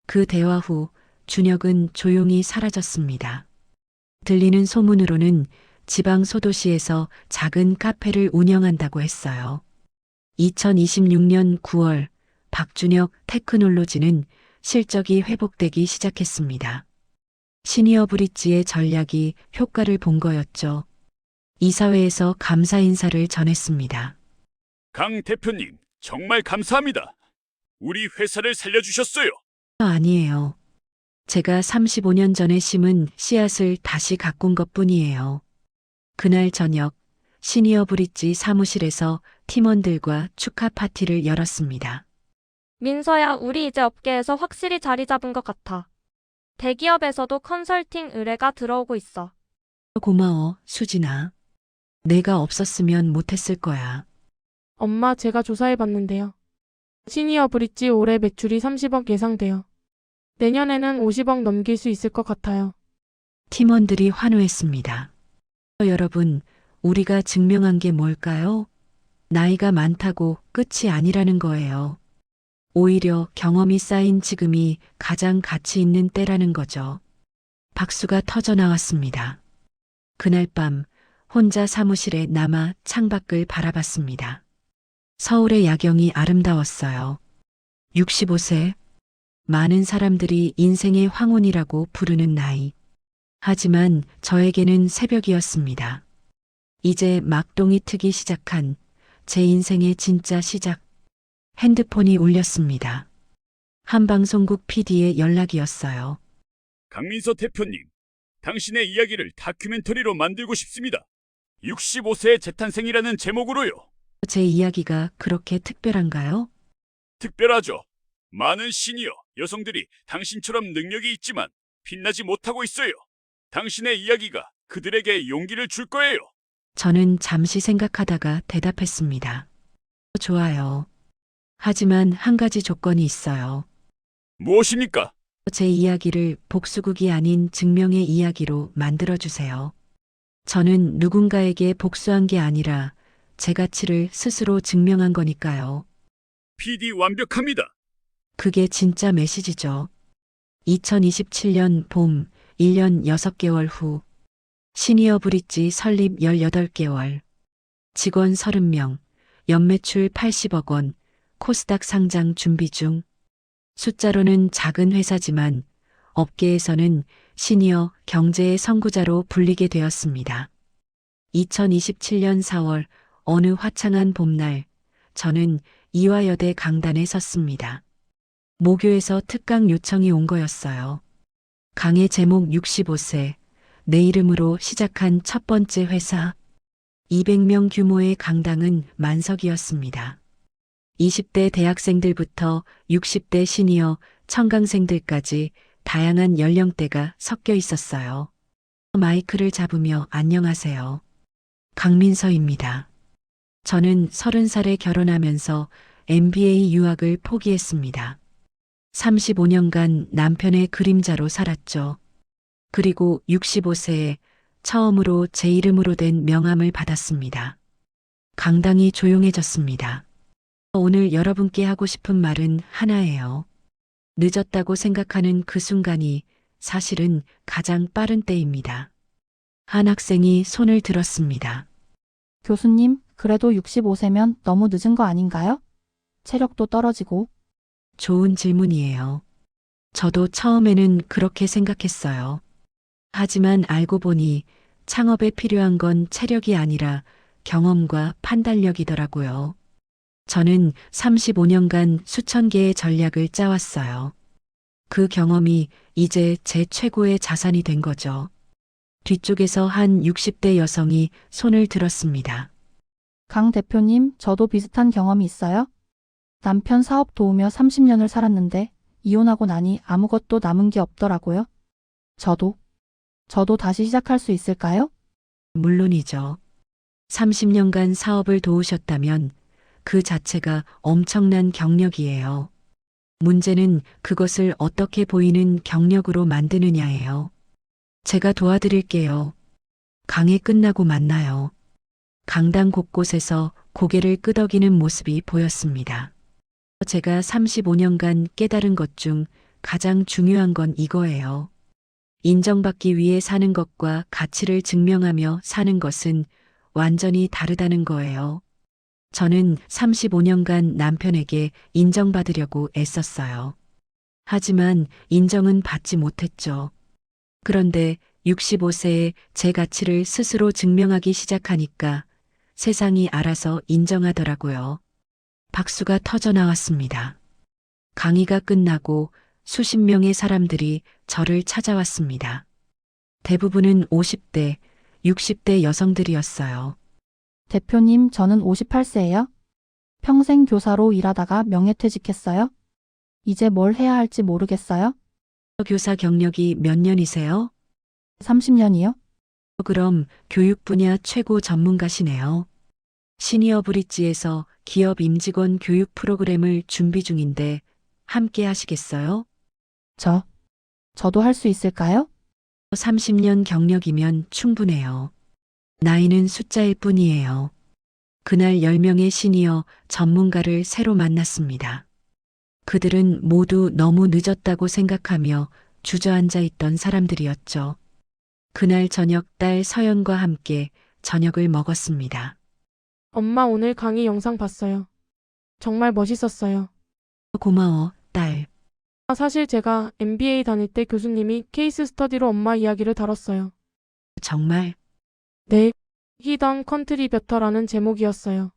그 대화 후 준혁은 조용히 사라졌습니다. 들리는 소문으로는 지방 소도시에서 작은 카페를 운영한다고 했어요. 2026년 9월 박준혁 테크놀로지는 실적이 회복되기 시작했습니다. 시니어 브릿지의 전략이 효과를 본 거였죠. 이사회에서 감사 인사를 전했습니다. 강 대표님, 정말 감사합니다. 우리 회사를 살려주셨어요. 아니에요. 제가 35년 전에 심은 씨앗을 다시 가꾼 것뿐이에요. 그날 저녁 시니어 브릿지 사무실에서 팀원들과 축하 파티를 열었습니다. 민서야, 우리 이제 업계에서 확실히 자리 잡은 것 같아. 대기업에서도 컨설팅 의뢰가 들어오고 있어. 고마워, 수진아. 내가 없었으면 못했을 거야. 엄마, 제가 조사해 봤는데요. 시니어 브릿지 올해 매출이 30억 예상돼요. 내년에는 50억 넘길 수 있을 것 같아요. 팀원들이 환호했습니다. 여러분, 우리가 증명한 게 뭘까요? 나이가 많다고 끝이 아니라는 거예요. 오히려 경험이 쌓인 지금이 가장 가치 있는 때라는 거죠. 박수가 터져 나왔습니다. 그날 밤 혼자 사무실에 남아 창밖을 바라봤습니다. 서울의 야경이 아름다웠어요. 65세. 많은 사람들이 인생의 황혼이라고 부르는 나이. 하지만 저에게는 새벽이었습니다. 이제 막동이 트기 시작한 제 인생의 진짜 시작. 핸드폰이 울렸습니다. 한방송국 PD의 연락이었어요. 강민서 대표님, 당신의 이야기를 다큐멘터리로 만들고 싶습니다. 65세의 재탄생이라는 제목으로요. 제 이야기가 그렇게 특별한가요? 특별하죠. 많은 시니어 여성들이 당신처럼 능력이 있지만 빛나지 못하고 있어요. 당신의 이야기가 그들에게 용기를 줄 거예요. 저는 잠시 생각하다가 대답했습니다. 좋아요. 하지만 한 가지 조건이 있어요. 무엇입니까? 제 이야기를 복수극이 아닌 증명의 이야기로 만들어주세요. 저는 누군가에게 복수한 게 아니라 제 가치를 스스로 증명한 거니까요. PD 완벽합니다. 그게 진짜 메시지죠. 2027년 봄 1년 6개월 후 시니어 브릿지 설립 18개월 직원 30명 연매출 80억 원 코스닥 상장 준비 중 숫자로는 작은 회사지만 업계에서는 시니어 경제의 선구자로 불리게 되었습니다. 2027년 4월 어느 화창한 봄날 저는 이화여대 강단에 섰습니다. 모교에서 특강 요청이 온 거였어요. 강의 제목 65세, 내 이름으로 시작한 첫 번째 회사. 200명 규모의 강당은 만석이었습니다. 20대 대학생들부터 60대 시니어 청강생들까지 다양한 연령대가 섞여 있었어요. 마이크를 잡으며 안녕하세요. 강민서입니다. 저는 30살에 결혼하면서 MBA 유학을 포기했습니다. 35년간 남편의 그림자로 살았죠. 그리고 65세에 처음으로 제 이름으로 된 명함을 받았습니다. 강당이 조용해졌습니다. 오늘 여러분께 하고 싶은 말은 하나예요. 늦었다고 생각하는 그 순간이 사실은 가장 빠른 때입니다. 한 학생이 손을 들었습니다. 교수님, 그래도 65세면 너무 늦은 거 아닌가요? 체력도 떨어지고. 좋은 질문이에요. 저도 처음에는 그렇게 생각했어요. 하지만 알고 보니 창업에 필요한 건 체력이 아니라 경험과 판단력이더라고요. 저는 35년간 수천 개의 전략을 짜왔어요. 그 경험이 이제 제 최고의 자산이 된 거죠. 뒤쪽에서 한 60대 여성이 손을 들었습니다. 강 대표님, 저도 비슷한 경험이 있어요. 남편 사업 도우며 30년을 살았는데 이혼하고 나니 아무것도 남은 게 없더라고요. 저도 다시 시작할 수 있을까요? 물론이죠. 30년간 사업을 도우셨다면 그 자체가 엄청난 경력이에요. 문제는 그것을 어떻게 보이는 경력으로 만드느냐예요. 제가 도와드릴게요. 강의 끝나고 만나요. 강당 곳곳에서 고개를 끄덕이는 모습이 보였습니다. 제가 35년간 깨달은 것 중 가장 중요한 건 이거예요. 인정받기 위해 사는 것과 가치를 증명하며 사는 것은 완전히 다르다는 거예요. 저는 35년간 남편에게 인정받으려고 애썼어요. 하지만 인정은 받지 못했죠. 그런데 65세에 제 가치를 스스로 증명하기 시작하니까 세상이 알아서 인정하더라고요. 박수가 터져 나왔습니다. 강의가 끝나고 수십 명의 사람들이 저를 찾아왔습니다. 대부분은 50대, 60대 여성들이었어요. 대표님, 저는 58세예요. 평생 교사로 일하다가 명예퇴직했어요. 이제 뭘 해야 할지 모르겠어요. 교사 경력이 몇 년이세요? 30년이요? 그럼 교육 분야 최고 전문가시네요. 시니어 브릿지에서 기업 임직원 교육 프로그램을 준비 중인데 함께 하시겠어요? 저도 할 수 있을까요? 30년 경력이면 충분해요. 나이는 숫자일 뿐이에요. 그날 10명의 시니어 전문가를 새로 만났습니다. 그들은 모두 너무 늦었다고 생각하며 주저앉아 있던 사람들이었죠. 그날 저녁 딸 서연과 함께 저녁을 먹었습니다. 엄마 오늘 강의 영상 봤어요. 정말 멋있었어요. 고마워, 딸. 사실 제가 MBA 다닐 때 교수님이 케이스 스터디로 엄마 이야기를 다뤘어요. 정말 네, 히던 컨트리뷰터라는 제목이었어요.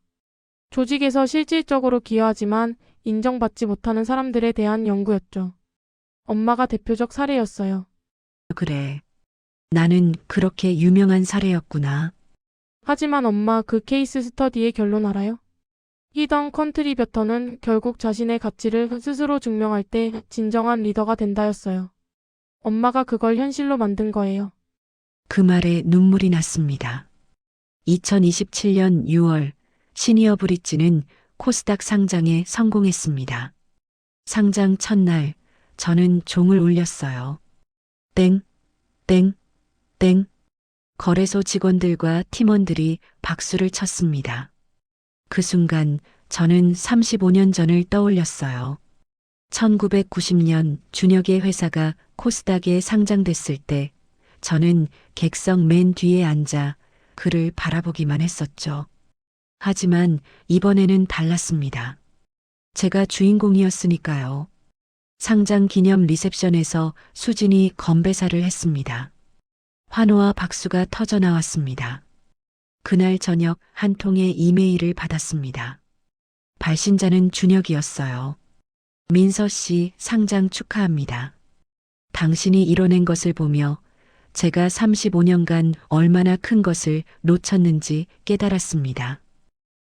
조직에서 실질적으로 기여하지만 인정받지 못하는 사람들에 대한 연구였죠. 엄마가 대표적 사례였어요. 그래. 나는 그렇게 유명한 사례였구나. 하지만 엄마 그 케이스 스터디의 결론 알아요? 히던 컨트리뷰터는 결국 자신의 가치를 스스로 증명할 때 진정한 리더가 된다였어요. 엄마가 그걸 현실로 만든 거예요. 그 말에 눈물이 났습니다. 2027년 6월 시니어 브릿지는 코스닥 상장에 성공했습니다. 상장 첫날 저는 종을 울렸어요. 땡, 땡, 땡. 거래소 직원들과 팀원들이 박수를 쳤습니다. 그 순간 저는 35년 전을 떠올렸어요. 1990년 준혁의 회사가 코스닥에 상장됐을 때 저는 객석 맨 뒤에 앉아 그를 바라보기만 했었죠. 하지만 이번에는 달랐습니다. 제가 주인공이었으니까요. 상장 기념 리셉션에서 수진이 건배사를 했습니다. 환호와 박수가 터져 나왔습니다. 그날 저녁 한 통의 이메일을 받았습니다. 발신자는 준혁이었어요. 민서 씨 상장 축하합니다. 당신이 이뤄낸 것을 보며 제가 35년간 얼마나 큰 것을 놓쳤는지 깨달았습니다.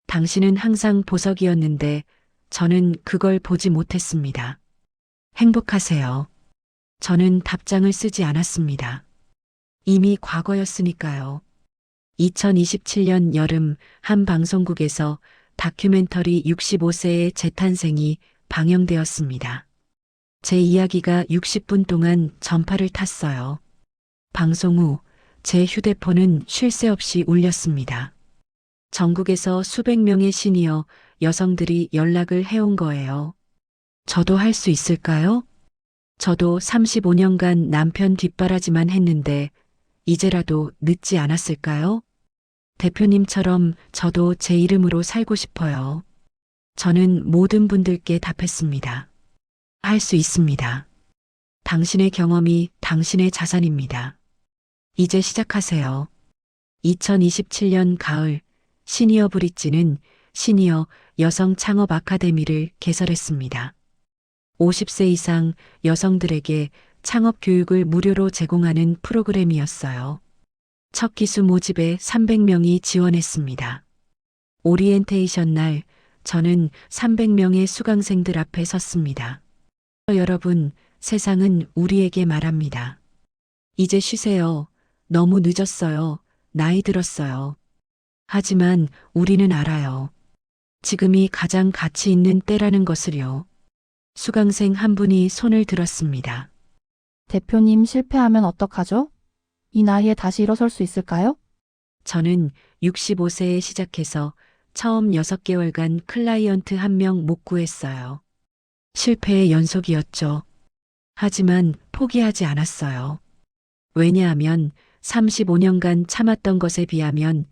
당신은 항상 보석이었는데 저는 그걸 보지 못했습니다. 행복하세요. 저는 답장을 쓰지 않았습니다. 이미 과거였으니까요. 2027년 여름 한 방송국에서 다큐멘터리 65세의 재탄생이 방영되었습니다. 제 이야기가 60분 동안 전파를 탔어요. 방송 후 제 휴대폰은 쉴 새 없이 울렸습니다. 전국에서 수백 명의 시니어 여성들이 연락을 해온 거예요. 저도 할 수 있을까요? 저도 35년간 남편 뒷바라지만 했는데 이제라도 늦지 않았을까요? 대표님처럼 저도 제 이름으로 살고 싶어요. 저는 모든 분들께 답했습니다. 할 수 있습니다. 당신의 경험이 당신의 자산입니다. 이제 시작하세요. 2027년 가을 시니어 브릿지는 시니어 여성 창업 아카데미를 개설했습니다. 50세 이상 여성들에게 창업 교육을 무료로 제공하는 프로그램이었어요. 첫 기수 모집에 300명이 지원했습니다. 오리엔테이션 날 저는 300명의 수강생들 앞에 섰습니다. 여러분, 세상은 우리에게 말합니다. 이제 쉬세요. 너무 늦었어요. 나이 들었어요. 하지만 우리는 알아요. 지금이 가장 가치 있는 때라는 것을요. 수강생 한 분이 손을 들었습니다. 대표님 실패하면 어떡하죠? 이 나이에 다시 일어설 수 있을까요? 저는 65세에 시작해서 처음 6개월간 클라이언트 한 명 못 구했어요. 실패의 연속이었죠. 하지만 포기하지 않았어요. 왜냐하면 35년간 참았던 것에 비하면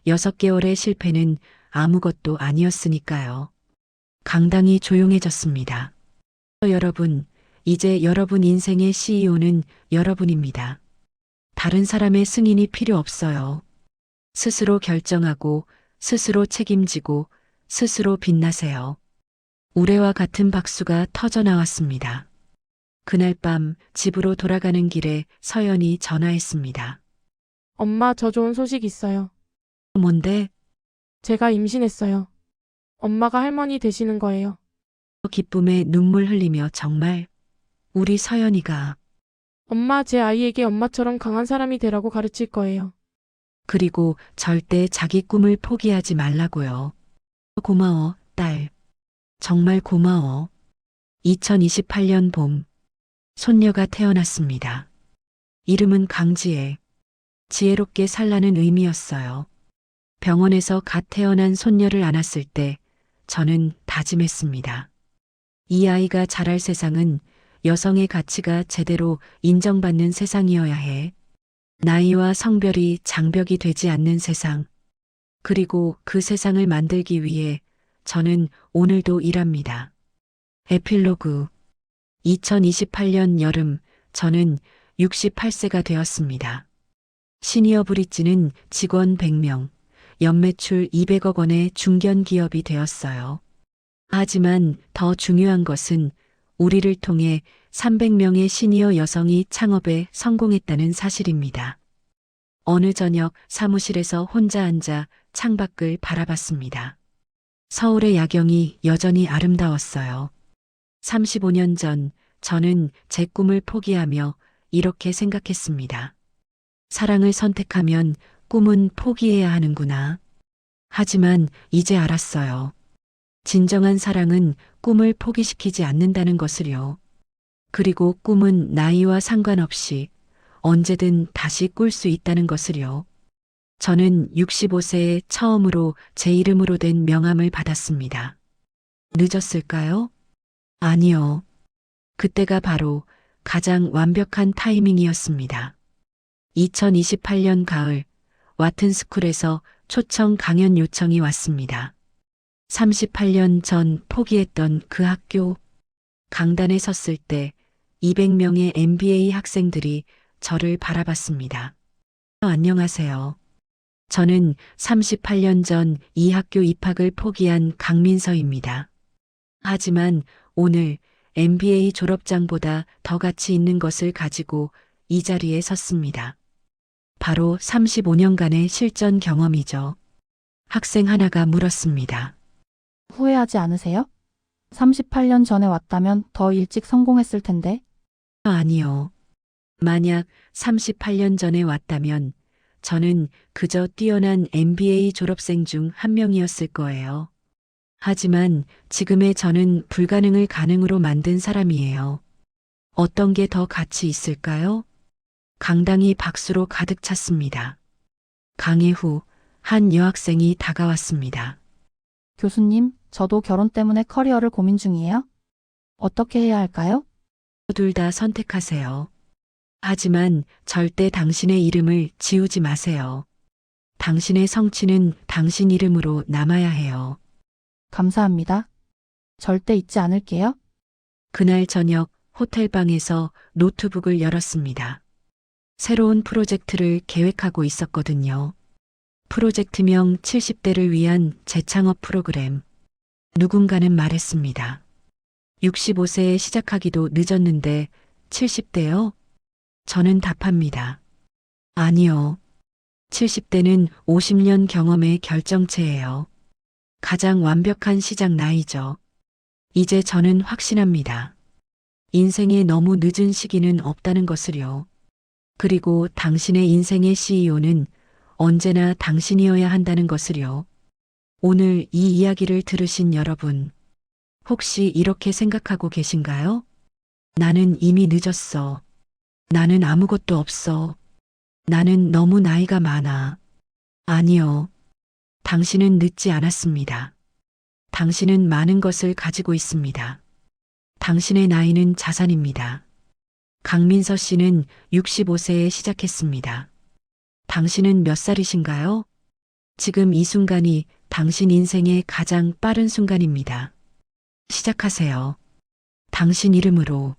6개월의 실패는 아무것도 아니었으니까요. 강당이 조용해졌습니다. 여러분, 이제 여러분 인생의 CEO는 여러분입니다. 다른 사람의 승인이 필요 없어요. 스스로 결정하고, 스스로 책임지고, 스스로 빛나세요. 우레와 같은 박수가 터져 나왔습니다. 그날 밤 집으로 돌아가는 길에 서연이 전화했습니다. 엄마, 저 좋은 소식 있어요. 뭔데? 제가 임신했어요. 엄마가 할머니 되시는 거예요. 기쁨에 눈물 흘리며 정말 우리 서연이가 엄마, 제 아이에게 엄마처럼 강한 사람이 되라고 가르칠 거예요. 그리고 절대 자기 꿈을 포기하지 말라고요. 고마워, 딸. 정말 고마워. 2028년 봄, 손녀가 태어났습니다. 이름은 강지혜. 지혜롭게 살라는 의미였어요. 병원에서 갓 태어난 손녀를 안았을 때 저는 다짐했습니다. 이 아이가 자랄 세상은 여성의 가치가 제대로 인정받는 세상이어야 해. 나이와 성별이 장벽이 되지 않는 세상. 그리고 그 세상을 만들기 위해 저는 오늘도 일합니다. 에필로그 2028년 여름 저는 68세가 되었습니다. 시니어 브릿지는 직원 100명, 연매출 200억 원의 중견 기업이 되었어요. 하지만 더 중요한 것은 우리를 통해 300명의 시니어 여성이 창업에 성공했다는 사실입니다. 어느 저녁 사무실에서 혼자 앉아 창밖을 바라봤습니다. 서울의 야경이 여전히 아름다웠어요. 35년 전 저는 제 꿈을 포기하며 이렇게 생각했습니다. 사랑을 선택하면 꿈은 포기해야 하는구나. 하지만 이제 알았어요. 진정한 사랑은 꿈을 포기시키지 않는다는 것을요. 그리고 꿈은 나이와 상관없이 언제든 다시 꿀 수 있다는 것을요. 저는 65세에 처음으로 제 이름으로 된 명함을 받았습니다. 늦었을까요? 아니요. 그때가 바로 가장 완벽한 타이밍이었습니다. 2028년 가을, 와튼스쿨에서 초청 강연 요청이 왔습니다. 38년 전 포기했던 그 학교, 강단에 섰을 때 200명의 MBA 학생들이 저를 바라봤습니다. 안녕하세요. 저는 38년 전 이 학교 입학을 포기한 강민서입니다. 하지만 오늘 MBA 졸업장보다 더 가치 있는 것을 가지고 이 자리에 섰습니다. 바로 35년간의 실전 경험이죠. 학생 하나가 물었습니다. 후회하지 않으세요? 38년 전에 왔다면 더 일찍 성공했을 텐데. 아니요. 만약 38년 전에 왔다면 저는 그저 뛰어난 MBA 졸업생 중 한 명이었을 거예요. 하지만 지금의 저는 불가능을 가능으로 만든 사람이에요. 어떤 게 더 가치 있을까요? 강당이 박수로 가득 찼습니다. 강의 후 한 여학생이 다가왔습니다. 교수님, 저도 결혼 때문에 커리어를 고민 중이에요. 어떻게 해야 할까요? 둘 다 선택하세요. 하지만 절대 당신의 이름을 지우지 마세요. 당신의 성취는 당신 이름으로 남아야 해요. 감사합니다. 절대 잊지 않을게요. 그날 저녁 호텔방에서 노트북을 열었습니다. 새로운 프로젝트를 계획하고 있었거든요. 프로젝트명 70대를 위한 재창업 프로그램. 누군가는 말했습니다. 65세에 시작하기도 늦었는데 70대요? 저는 답합니다. 아니요. 70대는 50년 경험의 결정체예요. 가장 완벽한 시작 나이죠. 이제 저는 확신합니다. 인생에 너무 늦은 시기는 없다는 것을요. 그리고 당신의 인생의 CEO는 언제나 당신이어야 한다는 것을요. 오늘 이 이야기를 들으신 여러분, 혹시 이렇게 생각하고 계신가요? 나는 이미 늦었어. 나는 아무것도 없어. 나는 너무 나이가 많아. 아니요. 당신은 늦지 않았습니다. 당신은 많은 것을 가지고 있습니다. 당신의 나이는 자산입니다. 강민서 씨는 65세에 시작했습니다. 당신은 몇 살이신가요? 지금 이 순간이 당신 인생의 가장 빠른 순간입니다. 시작하세요. 당신 이름으로.